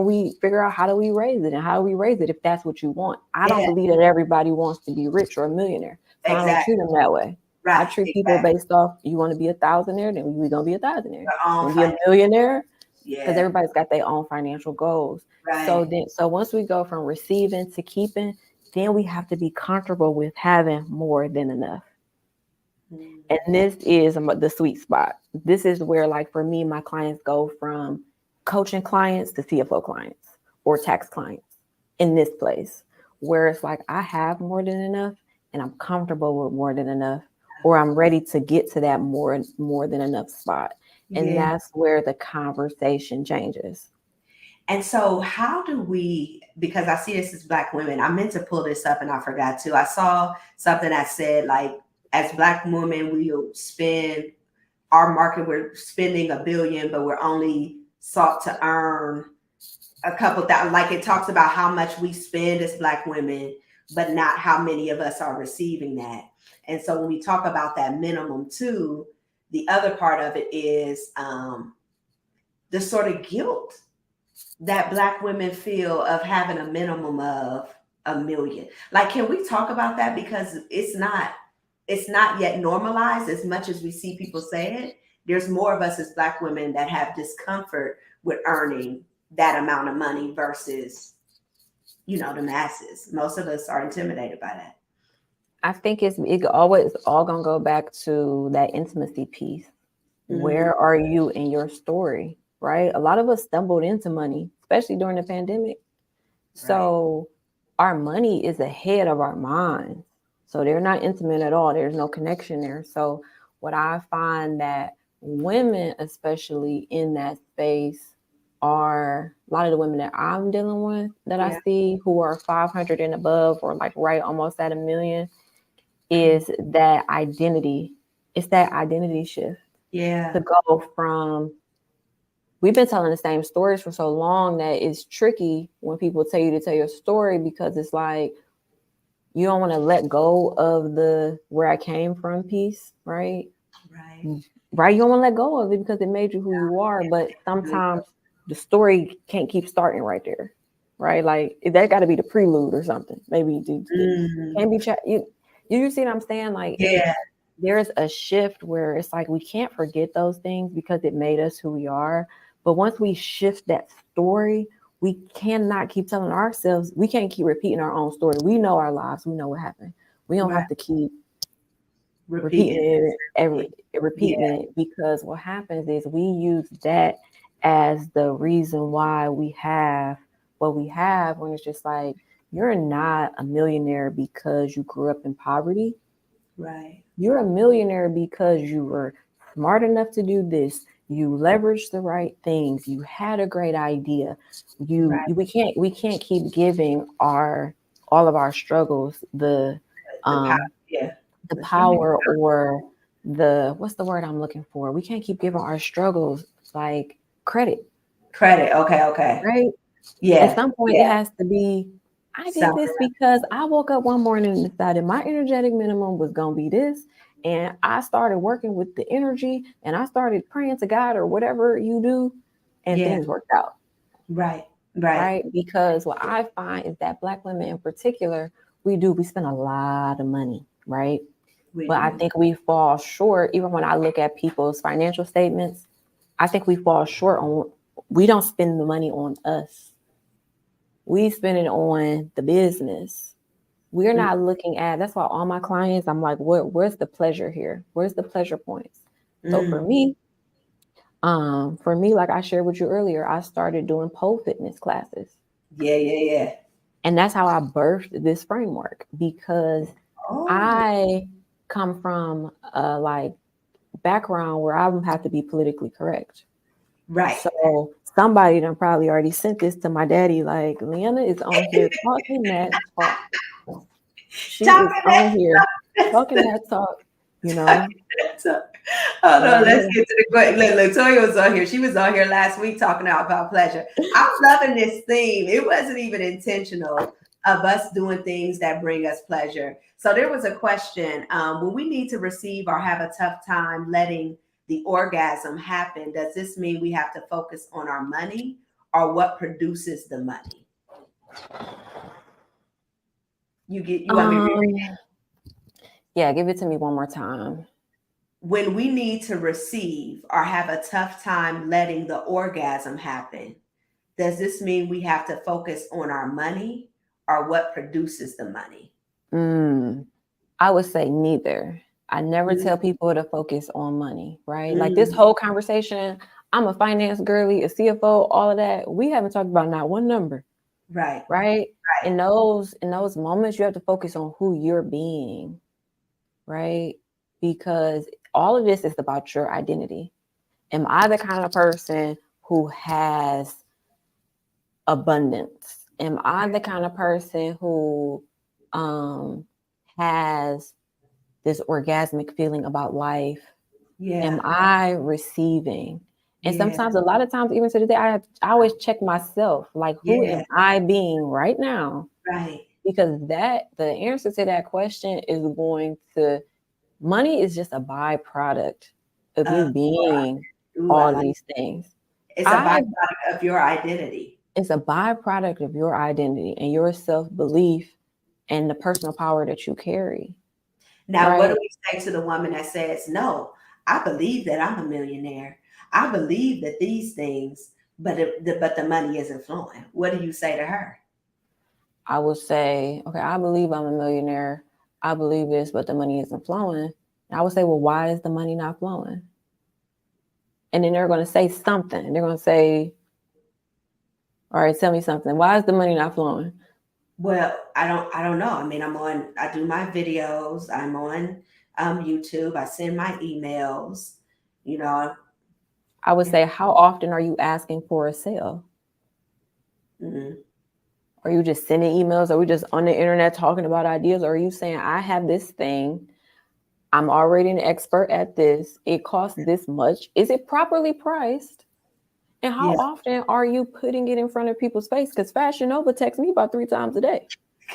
we figure out how do we raise it and how do we raise it if that's what you want. I don't believe that everybody wants to be rich or a millionaire. So I don't treat them that way. Right. I treat people based off, you want to be a thousandaire, then we're gonna be a thousandaire. You want to be a millionaire? Because everybody's got their own financial goals. Right. So once we go from receiving to keeping, then we have to be comfortable with having more than enough. And this is the sweet spot. This is where, like for me, my clients go from coaching clients to CFO clients or tax clients in this place where it's like, I have more than enough and I'm comfortable with more than enough, or I'm ready to get to that more than enough spot. And that's where the conversation changes. And so how do we, because I see this as Black women, I meant to pull this up and I forgot to. I saw something that said, like, as Black women, we'll spend our market, we're spending $1 billion, but we're only sought to earn a couple thousand. Like it talks about how much we spend as Black women, but not how many of us are receiving that. And so when we talk about that minimum too, the other part of it is the sort of guilt that Black women feel of having a minimum of $1 million. Like, can we talk about that? Because it's not it's not yet normalized as much as we see people say it. There's more of us as Black women that have discomfort with earning that amount of money versus, the masses. Most of us are intimidated by that. I think it always all gonna go back to that intimacy piece. Where are you in your story? Right? A lot of us stumbled into money, especially during the pandemic. So our money is ahead of our minds. So they're not intimate at all. There's no connection there. So what I find that women, especially in that space, are a lot of the women that I'm dealing with that I see who are 500 and above or like right almost at 1 million is that identity. It's that identity shift. Yeah. To go from, we've been telling the same stories for so long that it's tricky when people tell you to tell your story, because it's like you don't want to let go of the where I came from piece, right? Right. You don't want to let go of it because it made you who you are. But sometimes the story can't keep starting right there, right? Like that got to be the prelude or something. Maybe it can't be. You see what I'm saying? Like, there's a shift where it's like we can't forget those things because it made us who we are. But once we shift that story, we cannot keep telling ourselves, we can't keep repeating our own story. We know our lives, we know what happened. We don't have to keep repeating it, because what happens is we use that as the reason why we have what we have, when it's just like, you're not a millionaire because you grew up in poverty. Right. You're a millionaire because you were smart enough to do this. You leveraged the right things. You had a great idea. We can't keep giving all of our struggles the power or the, what's the word I'm looking for? We can't keep giving our struggles like credit. Okay. Right? Yeah. At some point it has to be, I did this because I woke up one morning and decided my energetic minimum was going to be this. And I started working with the energy and I started praying to God or whatever you do. And things worked out. Right. Because what I find is that Black women in particular, we spend a lot of money, right? But I think we fall short. Even when I look at people's financial statements, I think we fall short on, we don't spend the money on us. We spend it on the business. We're not looking at, that's why all my clients, I'm like, where's the pleasure here? Where's the pleasure points? So for me, like I shared with you earlier, I started doing pole fitness classes. Yeah. And that's how I birthed this framework, because I come from a like background where I don't have to be politically correct. Right. So somebody done probably already sent this to my daddy, like, Leanna is on here talking that talk. She is on here talking that talk, you know. Hold on, let's get to the question. Latoya was on here. She was on here last week talking about pleasure. I'm loving this theme. It wasn't even intentional of us doing things that bring us pleasure. So there was a question, when we need to receive or have a tough time letting the orgasm happen, does this mean we have to focus on our money or what produces the money? You want me to read it? Yeah, give it to me one more time. When we need to receive or have a tough time letting the orgasm happen, does this mean we have to focus on our money or what produces the money? I would say neither. I never tell people to focus on money, right? Like this whole conversation, I'm a finance girly, a CFO, all of that. We haven't talked about not one number. Right. In those moments, you have to focus on who you're being, right? Because all of this is about your identity. Am I the kind of person who has abundance? Am I the kind of person who has this orgasmic feeling about life? Am I receiving? And sometimes, a lot of times, even to this day, I always check myself, like, who am I being right now? Right. Because the answer to that question is going to, money is just a byproduct of you being all these things. It's a byproduct of your identity. It's a byproduct of your identity and your self-belief and the personal power that you carry. Now, what do right? we say to the woman that says, no, I believe that I'm a millionaire. I believe that these things, but the money isn't flowing. What do you say to her? I would say, okay, I believe I'm a millionaire. I believe this, but the money isn't flowing. And I would say, well, why is the money not flowing? And then they're going to say something. They're going to say, all right, tell me something. Why is the money not flowing? Well, I don't know. I mean, I do my videos. I'm on YouTube. I send my emails. You know, I would yeah. say, how often are you asking for a sale? Mhm. Are you just sending emails? Are we just on the internet talking about ideas? Or are you saying, I have this thing, I'm already an expert at this, it costs this much? Is it properly priced? And how Yeah, often are you putting it in front of people's face? Because Fashion Nova texts me about 3 times a day.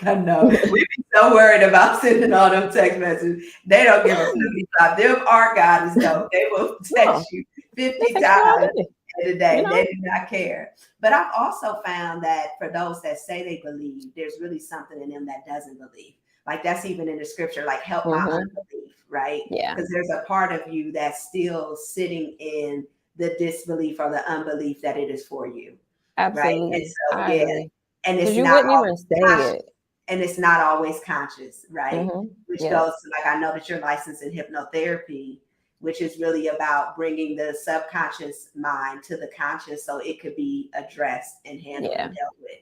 I know. We be so worried about sending all them text messages. They don't give a flippy flop. Them art guys though, they will No, text you they 50 text me all times day, in a you day. They know? do not care. But I've also found that for those that say they believe, there's really something in them that doesn't believe. Like that's even in the scripture, like help my Mm-hmm. unbelief, right? Yeah, Because there's a part of you that's still sitting in the disbelief or the unbelief that it is for you, right? And absolutely. so, I yeah, agree. and Because it's you not wouldn't even say always it. and it's not always conscious, right? Mm-hmm. Which Yes, goes to like I know that you're licensed in hypnotherapy, which is really about bringing the subconscious mind to the conscious so it could be addressed and handled yeah. and dealt with.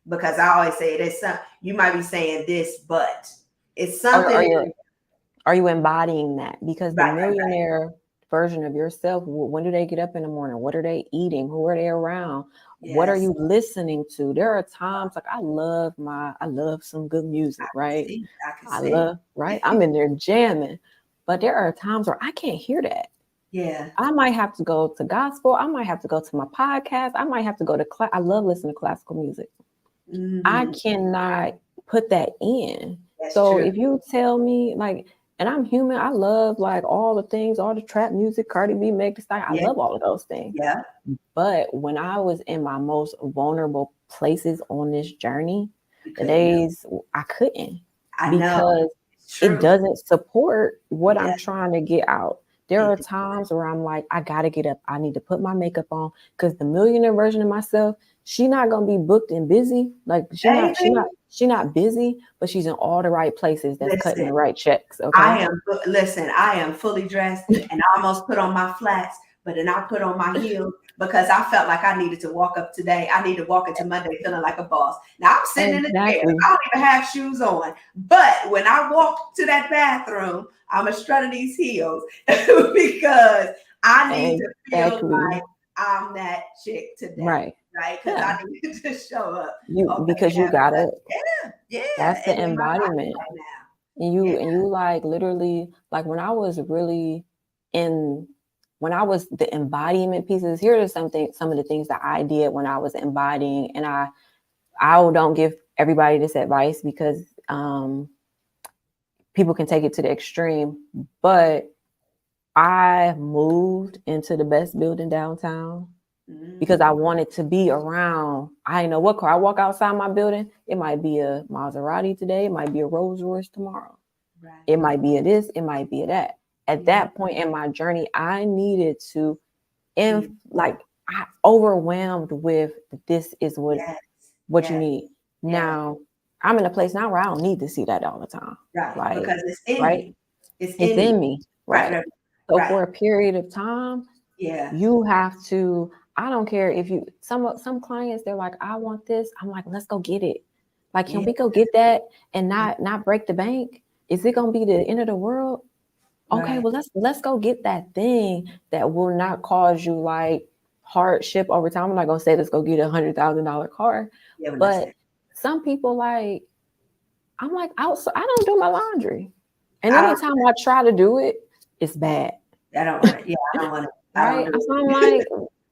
Because I always say it is some you might be saying this, but it's Are, something are in you are you embodying that? Because the right, right, millionaire version of yourself, when do they get up in the morning? What are they eating? Who are they around? What are yes, you listening to? There are times like I love some good music, right? I can I see. love, right? I'm in there jamming. But there are times where I can't hear that. Yeah. I might have to go to gospel. I might have to go to my podcast. I might have to go to class. I love listening to classical music. I Hmm. cannot put that in. That's So true. if you tell me like, and I'm human, I love like all the things, all the trap music, Cardi B, Meg Thee Stallion, I Yeah, love all of those things. yeah. But when I was in my most vulnerable places on this journey, You the couldn't. days I couldn't I know. because It's it true. doesn't support what Yeah. I'm trying to get out. There are times where I'm like, I gotta get up. I need to put my makeup on because the millionaire version of myself, she not gonna be booked and busy. Like Baby, she not busy, but she's in all the right places that's cutting listen. the right checks. Okay. I am fully dressed and I almost put on my flats, but then I put on my heels because I felt like I needed to walk up today. I need to walk into Monday feeling like a boss. Now I'm sitting in the chair. Exactly. I don't even have shoes on. But when I walk to that bathroom, I'm a strutting these heels because I need to feel Exactly. like I'm that chick today. Right. Right? Because Yeah. I need to show up. You Okay, because you have gotta, yeah, that's the and in my body embodiment. right now. And Yeah. you like literally like when I was really in when I was the embodiment pieces, here are some of the things that I did when I was embodying. And I don't give everybody this advice because people can take it to the extreme, but I moved into the best building downtown because I Mhm. wanted to be around. I didn't know what car. I walk outside my building, it might be a Maserati today, it might be a Rolls Royce tomorrow. Right. It might be a this, it might be a that. At Yeah. that point in my journey, I needed to, Mm. like, I overwhelmed with this is Yes. what you Yes. need. Yes. Now, I'm in a place now where I don't need to see that all the time. Right. Like, Because it's in right? you. It's It's in you. in me. Right. Right. Right. So Right. for a period of time, Yeah. you have to, I don't care if you some clients, they're like, I want this. I'm like, let's go get it. Like, can Yeah. we go get that and not break the bank? Is it gonna be the end of the world? Okay, Right. well let's go get that thing that will not cause you like hardship over time. I'm not gonna say let's go get $100,000 car, Yeah. When I but say some people like, I'm like, I don't do my laundry. And I don't anytime I try to do it, it's bad. I don't want it. Yeah, I don't want it. I don't Right. do So I'm it.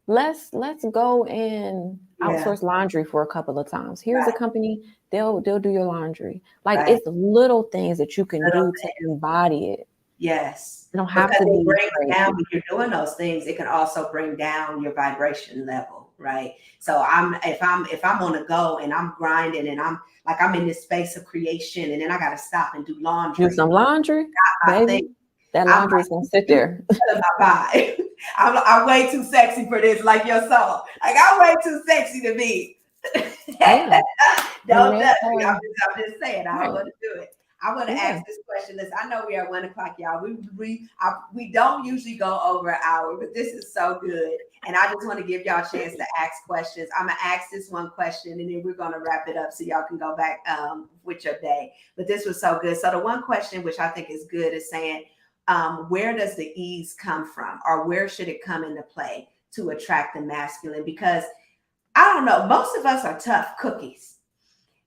like, let's go and Yeah. outsource laundry for a couple of times. Here's a Right. company, they'll do your laundry. Like Right. it's little things that you can Little do to embody it. yes. You don't have Because to it be brings down crazy. when you're doing those things, it can also bring down your vibration level. right? So if I'm on a go and I'm grinding and I'm in this space of creation, and then I gotta stop and do Do laundry. some laundry, I think baby. That I'm laundry is gonna sit there. my vibe. I'm way too sexy for this, like your song. Like I'm way too sexy to be. Yeah. And Don't that's judge me. I'm just saying. I don't right. want to do it. I want to Yeah. ask this question. Listen, I know we are at 1 o'clock, y'all. We don't usually go over an hour, but this is so good, and I just want to give y'all a chance to ask questions. I'm gonna ask this one question, and then we're gonna wrap it up so y'all can go back with your day. But this was so good. So the one question, which I think is good, is saying, where does the ease come from, or where should it come into play to attract the masculine? Because I don't know, most of us are tough cookies.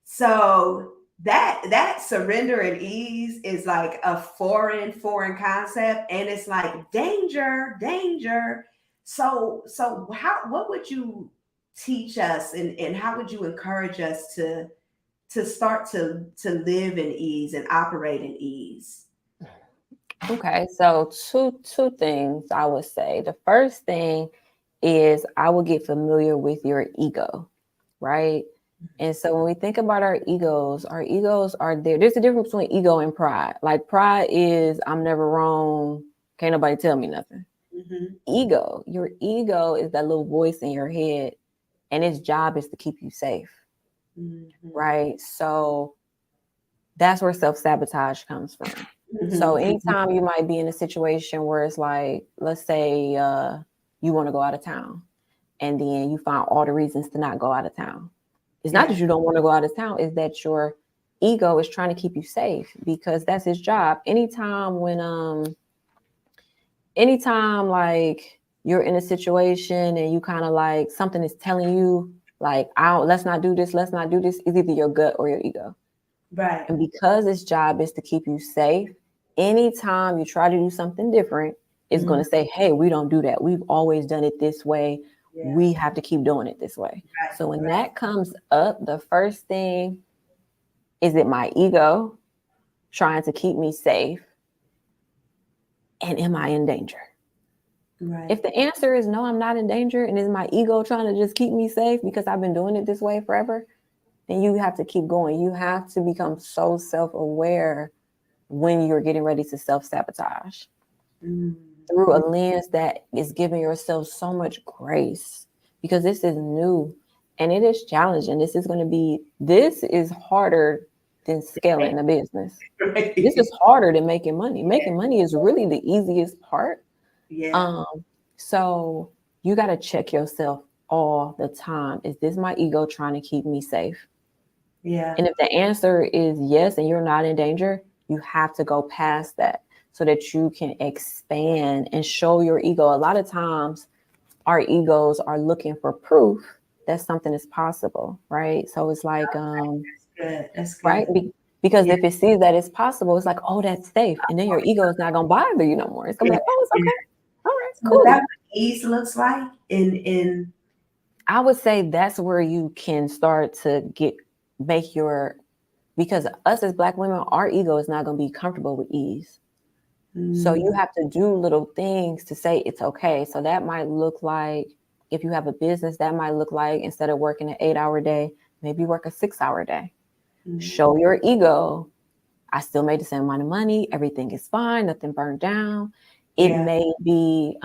So that surrender and ease is like a foreign concept, and it's like danger. So what would you teach us, and how would you encourage us to start to live in ease and operate in ease? Okay. So two things I would say. The first thing is I will get familiar with your ego, right? And so when we think about our egos are there. There's a difference between ego and pride. Like pride is I'm never wrong, can't nobody tell me nothing. Mm-hmm. Your ego is that little voice in your head, and its job is to keep you safe, Mm-hmm. right? So that's where self-sabotage comes from. Mm-hmm. So anytime you might be in a situation where it's like, let's say you want to go out of town, and then you find all the reasons to not go out of town. It's not that you don't want to go out of town, it's that your ego is trying to keep you safe, because that's his job. Anytime like you're in a situation and you kind of like something is telling you like, let's not do this, it's either your gut or your ego. Right. And because its job is to keep you safe, anytime you try to do something different, it's going to say, hey, we don't do that. We've always done it this way. Yeah. We have to keep doing it this way. Right. So when that comes up, the first thing is it my ego trying to keep me safe? And am I in danger? Right. If the answer is no, I'm not in danger, and is my ego trying to just keep me safe because I've been doing it this way forever, then you have to keep going. You have to become so self-aware when you're getting ready to self-sabotage through a lens that is giving yourself so much grace, because this is new and it is challenging. This is harder than scaling a business. Right. This is harder than making money. Making money is really the easiest part. Yeah. So you got to check yourself all the time. Is this my ego trying to keep me safe? Yeah. And if the answer is yes, and you're not in danger, you have to go past that so that you can expand and show your ego. A lot of times our egos are looking for proof that something is possible, right? So it's like, That's good. right? Because if it sees that it's possible, it's like, oh, that's safe. And then your ego is not going to bother you no more. It's going to be like, oh, it's okay. All right, cool. Is that what ease looks like in I would say that's where you can start to because us as Black women, our ego is not going to be comfortable with ease. So you have to do little things to say it's okay. So that might look like, if you have a business, that might look like, instead of working an 8-hour day, maybe work a 6-hour day. Show your ego, I still made the same amount of money. Everything is fine. Nothing burned down. It may be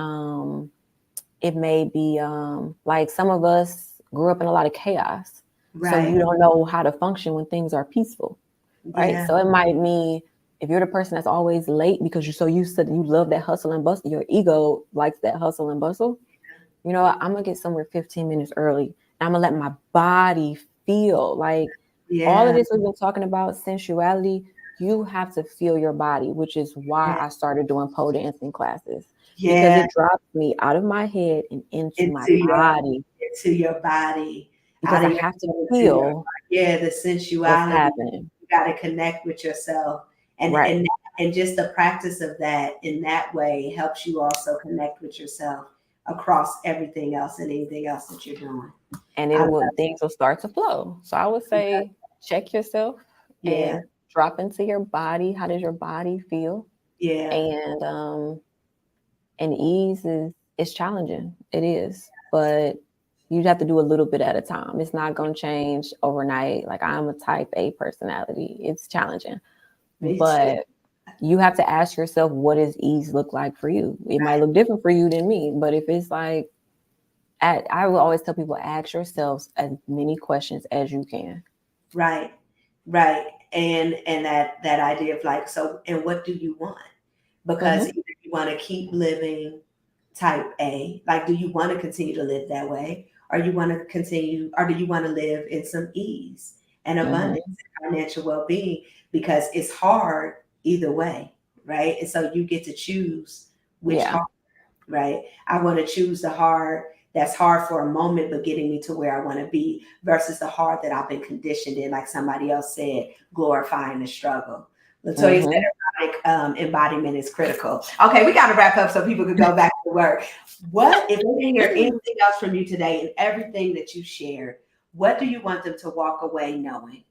like some of us grew up in a lot of chaos. Right. So you don't know how to function when things are peaceful, right? Yeah. So it might mean, if you're the person that's always late because you're so used to, you love that hustle and bustle, your ego likes that hustle and bustle. You know what? I'm going to get somewhere 15 minutes early. And I'm going to let my body feel like all of this we've been talking about, sensuality. You have to feel your body, which is why I started doing pole dancing classes. Because it drops me out of my head and into my body. Into your body. Because I have to feel the sensuality. What's happening. You got to connect with yourself. And just the practice of that in that way helps you also connect with yourself across everything else and anything else that you're doing. And things will start to flow. So I would say, check yourself and drop into your body. How does your body feel? Yeah. And ease is challenging. It is. But You have to do a little bit at a time. It's not going to change overnight. Like, I'm a type A personality. It's challenging, Me too. but you have to ask yourself, what does ease look like for you? It might look different for you than me, but if it's like, I will always tell people, ask yourselves as many questions as you can. Right. And that idea of like, so, and what do you want? Because either you want to keep living type A, like, do you want to continue to live that way? Or you want to continue, or do you want to live in some ease and abundance and financial well-being? Because it's hard either way, right? And so you get to choose which hard, right? I want to choose the hard that's hard for a moment, but getting me to where I want to be, versus the hard that I've been conditioned in, like somebody else said, glorifying the struggle. Latoya said erotic embodiment is critical. Okay, we got to wrap up so people can go back to work. What, if we didn't hear anything else from you today and everything that you shared, what do you want them to walk away knowing?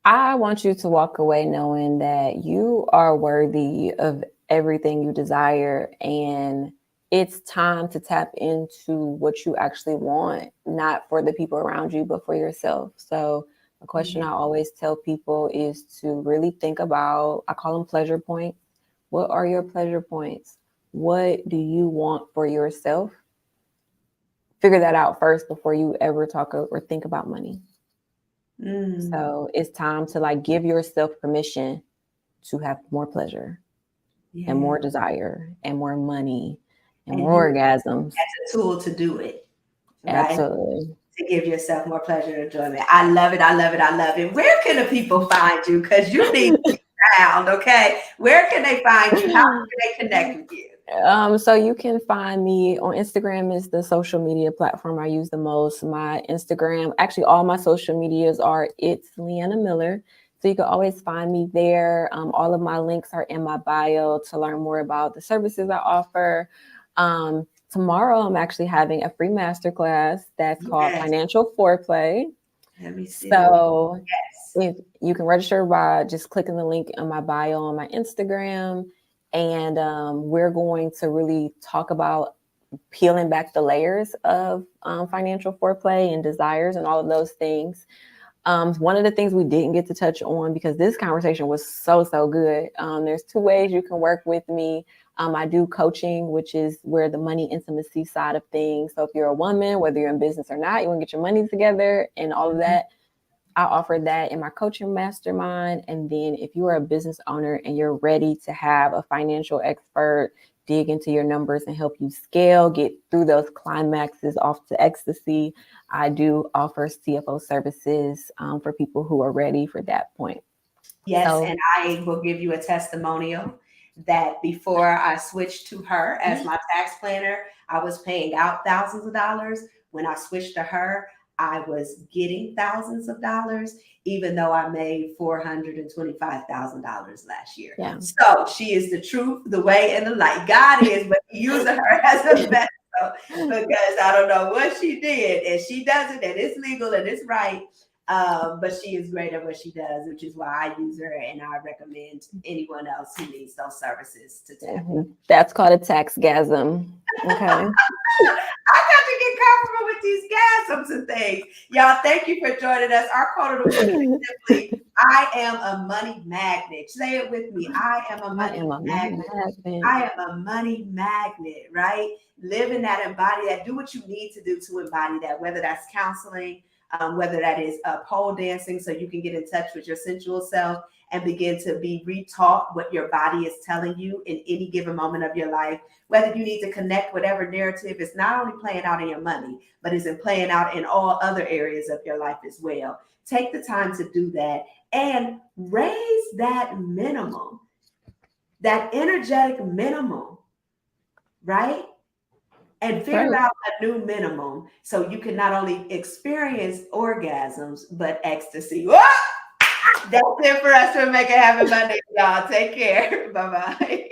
I want you to walk away knowing that you are worthy of everything you desire, and it's time to tap into what you actually want, not for the people around you, but for yourself. So a question I always tell people is to really think about, I call them pleasure points. What are your pleasure points? What do you want for yourself? Figure that out first before you ever talk or think about money. So it's time to like give yourself permission to have more pleasure and more desire and more money and more orgasms. That's a tool to do it. Right? Absolutely. To give yourself more pleasure and enjoyment. I love it. Where can the people find you? Because you need to be found, okay? Where can they find you? How can they connect with you? So you can find me on Instagram. Is the social media platform I use the most. My Instagram, actually all my social medias are It's Leanna Miller. So you can always find me there. All of my links are in my bio to learn more about the services I offer. Tomorrow I'm actually having a free masterclass that's called Financial Foreplay. Let me see. So if you can register by just clicking the link in my bio on my Instagram. And we're going to really talk about peeling back the layers of financial foreplay and desires and all of those things. One of the things we didn't get to touch on, because this conversation was so good. There's 2 ways you can work with me. I do coaching, which is where the money intimacy side of things. So if you're a woman, whether you're in business or not, you want to get your money together and all of that, I offer that in my coaching mastermind. And then if you are a business owner and you're ready to have a financial expert dig into your numbers and help you scale, get through those climaxes off to ecstasy, I do offer CFO services for people who are ready for that point. Yes, and I will give you a testimonial that before I switched to her as my tax planner, I was paying out thousands of dollars. When I switched to her, I was getting thousands of dollars, even though I made $425,000 last year. Yeah. So she is the truth, the way, and the light. God is, but using her as a vessel because I don't know what she did, and she does it, and it's legal and it's right. But she is great at what she does, which is why I use her, and I recommend anyone else who needs those services to tap. That's called a taxgasm. Okay. I got to get comfortable with these gasms and things. Y'all, thank you for joining us. Our quote of the week is simply, I am a money magnet. Say it with me. I am a money magnet. I am a money magnet, right? Live in that, embody that. Do what you need to do to embody that, whether that's counseling, whether that is pole dancing so you can get in touch with your sensual self and begin to be retaught what your body is telling you in any given moment of your life. Whether you need to connect whatever narrative is not only playing out in your money, but is playing out in all other areas of your life as well. Take the time to do that and raise that minimum, that energetic minimum, right? And figure out a new minimum so you can not only experience orgasms, but ecstasy. Whoa! That's it for us to Make It Happen Monday, y'all. Take care. Bye-bye.